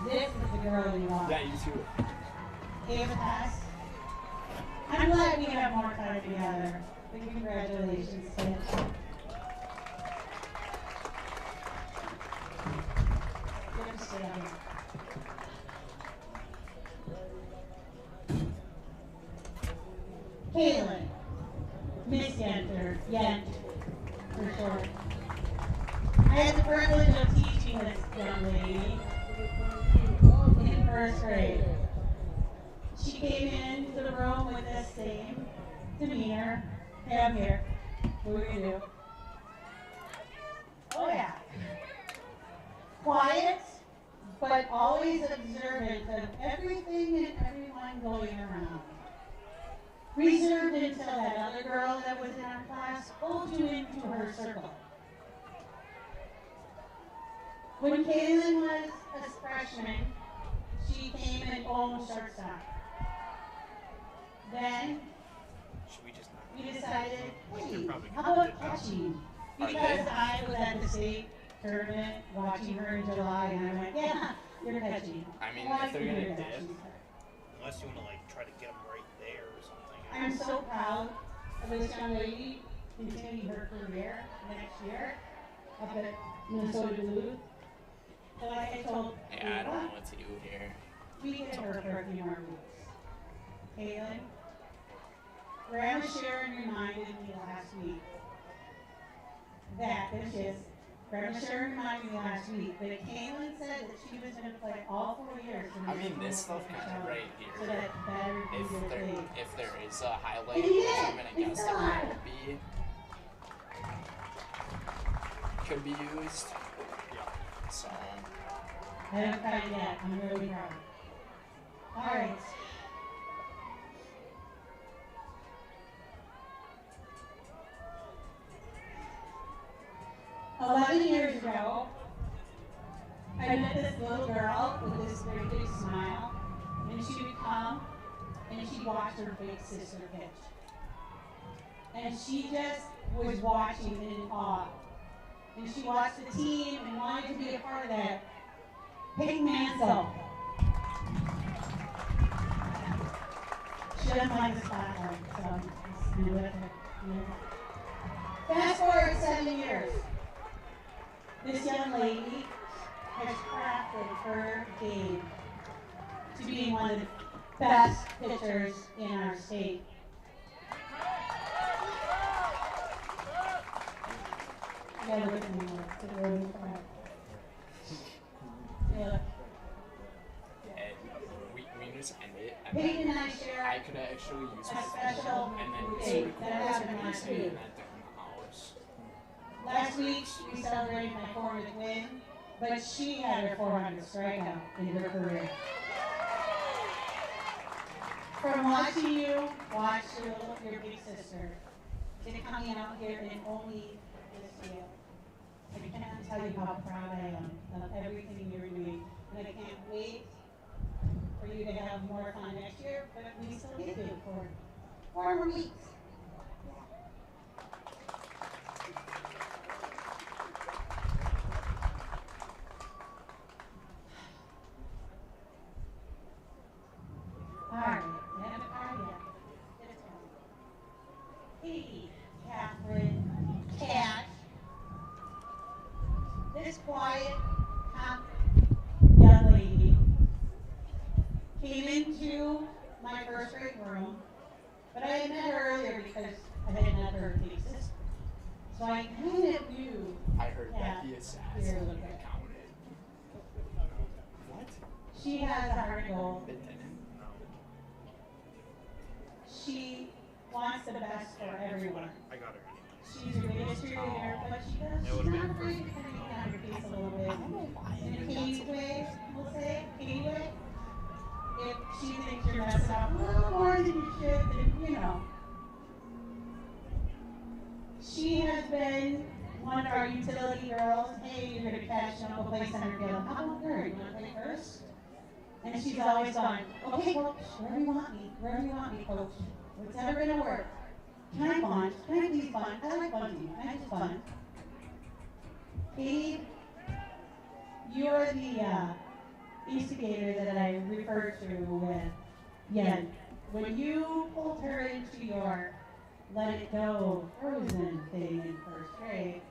[SPEAKER 13] This is the girl you want.
[SPEAKER 1] Yeah, you too.
[SPEAKER 13] Ava Tess. I'm glad we have more time together. But congratulations, Sid. Good to stay here. Kaylin. Miss Yenter. Yent, for short. I had the privilege of teaching this young lady in first grade. She came into the room with the same demeanor. Hey, I'm here. What are we gonna do? Oh yeah. Quiet, but always observant of everything and everyone going around. Reserved until that other girl that was in our class pulled you into her circle. When Kaylin was a freshman, she came and owned shortstop. Then we decided, hey, how about catching? Because I was at the state tournament watching her in July, and I went, yeah, you're catching.
[SPEAKER 1] I mean,
[SPEAKER 13] Why
[SPEAKER 1] if they're
[SPEAKER 13] you
[SPEAKER 1] gonna
[SPEAKER 13] do that?
[SPEAKER 1] dip.
[SPEAKER 14] Unless you want to like try to get them right there or something.
[SPEAKER 13] I'm so proud of this young lady continuing her career next year up at Minnesota Duluth. So like I told
[SPEAKER 1] Yeah, I don't know what to do here.
[SPEAKER 13] we get her for a few more weeks. Kaylin, Grandma Sharon reminded me last week that, there she is. Grandma Sharon reminded me last week that Kaylin said that she was going to play all 4 years.
[SPEAKER 1] I mean, this stuff kind of right here.
[SPEAKER 13] So that better be
[SPEAKER 1] If there is a highlight,
[SPEAKER 13] And
[SPEAKER 1] which
[SPEAKER 13] yeah,
[SPEAKER 1] I'm gonna guess there could be used. So.
[SPEAKER 13] I haven't tried it yet. I'm really proud. All right. "11 years ago, I met this little girl with this very big smile, and she would come and she'd watch her big sister pitch. And she just was watching in awe. And she watched the team and wanted to be a part of that. Peyton Mansell. She doesn't like the spotlight, so just let her. Fast forward 7 years. This young lady has crafted her game to be one of the best pitchers in our state. You gotta look at me more, to the room front. Yeah.
[SPEAKER 1] We just end it.
[SPEAKER 13] Peyton and I share
[SPEAKER 1] I could actually use my
[SPEAKER 13] special
[SPEAKER 1] phone and then
[SPEAKER 13] date that happened last
[SPEAKER 1] say
[SPEAKER 13] week.
[SPEAKER 1] that in the house.
[SPEAKER 13] Last week, we celebrated my 400th win, but she had her 400th strikeout in her career. From watching you watch your big sister to coming out here in only this field, I cannot tell you how proud I am of everything you're doing. And I can't wait for you to have more fun next year, but we still get you for 4 more weeks. All right, we haven't cried yet. It's coming. Katie, Catherine, Cash. This quiet, young lady came into my first grade room, but I had met her earlier because I had met her thesis. So I kind of knew.
[SPEAKER 1] I heard that he is
[SPEAKER 13] here a little bit.
[SPEAKER 1] What?
[SPEAKER 13] She has a heart of gold. She wants the best for everyone.
[SPEAKER 14] I got her.
[SPEAKER 13] She's your biggest cheerleader, but she's not afraid to kind of get on your face a little bit. In a Katie way, we'll say, Katie way. If she thinks you're messing up a little more than you should, then you know. She has been one of our utility girls. Hey, you're going to catch an Uncle Play Center deal. How about her? You want to play first? And she's always gone, okay, coach, wherever you want me, coach. Whatever going to work. Can I bunt? Can I please bunt? I like bunting. Can I just bunt? Katie, you're the instigator that I referred to with Yen. When you pulled her into your let it go frozen thing in first grade,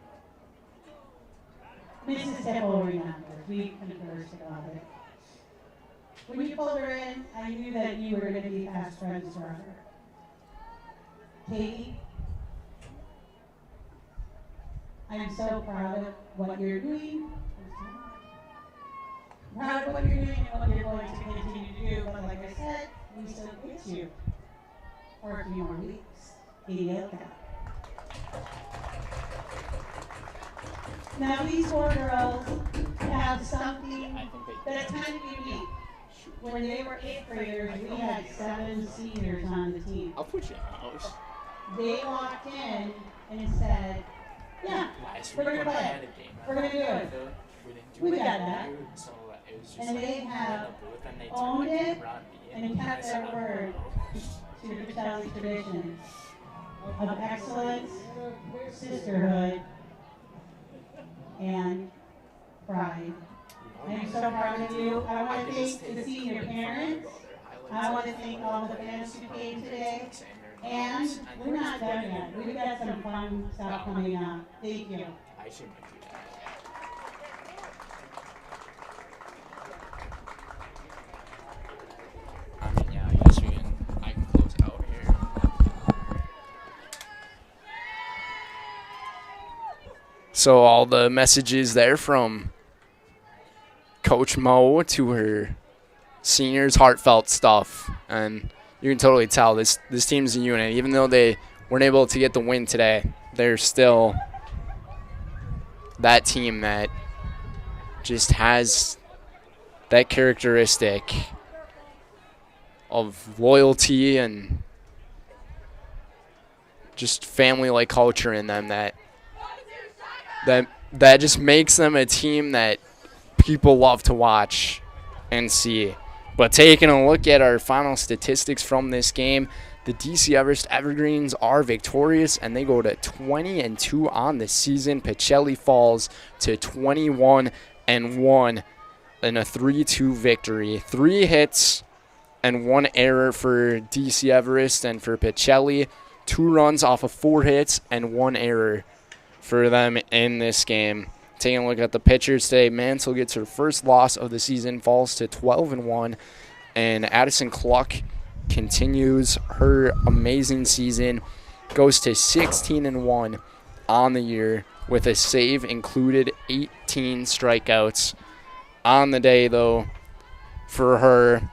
[SPEAKER 13] Mrs. Temple remembers. We conversed about it. When you pulled her in, I knew that you were going to be fast friends forever. Katie, I'm so proud of what you're doing. Proud of what you're doing and what you're going to continue to do. But like I said, we still get you for a few more weeks. Katie, look out. Now these 4 girls have something that's kind of unique. When they were 8th graders, we had 7 seniors on the team.
[SPEAKER 1] I'll put you in the house.
[SPEAKER 13] They walked in and said, yeah, we're going to play. We're going to do it. We got that. And they have owned it and kept their word to the Pacelli tradition of excellence, sisterhood, and pride. I'm so proud of you. I want to thank the senior parents. I want to thank all the fans who came today. And we're not done yet. We've got some fun stuff coming up. Thank you.
[SPEAKER 1] I should do that. I mean, yeah, I guess I can close out here. So all the messages there from Coach Mo to her seniors, heartfelt stuff, and you can totally tell this team's a unit. Even though they weren't able to get the win today, they're still that team that just has that characteristic of loyalty and just family-like culture in them that just makes them a team that people love to watch and see. But taking a look at our final statistics from this game, the DC Everest Evergreens are victorious, and they go to 20-2 on the season. Pacelli falls to 21-1 in a 3-2 victory. 3 hits and 1 error for DC Everest, and for Pacelli, 2 runs off of 4 hits and 1 error for them in this game. Taking a look at the pitchers today, Mansell gets her first loss of the season, falls to 12-1, and Addison Cluck continues her amazing season, goes to 16-1 on the year with a save included, 18 strikeouts on the day though for her.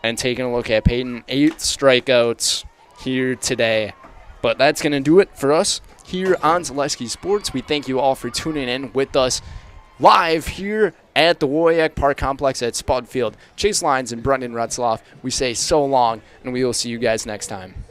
[SPEAKER 1] And taking a look at Peyton, 8 strikeouts here today. But that's going to do it for us here on Zaleski Sports. We thank you all for tuning in with us live here at the WIAA Park Complex at Spud Field. Chase Lyons and Brendan Retzloff, we say so long, and we will see you guys next time.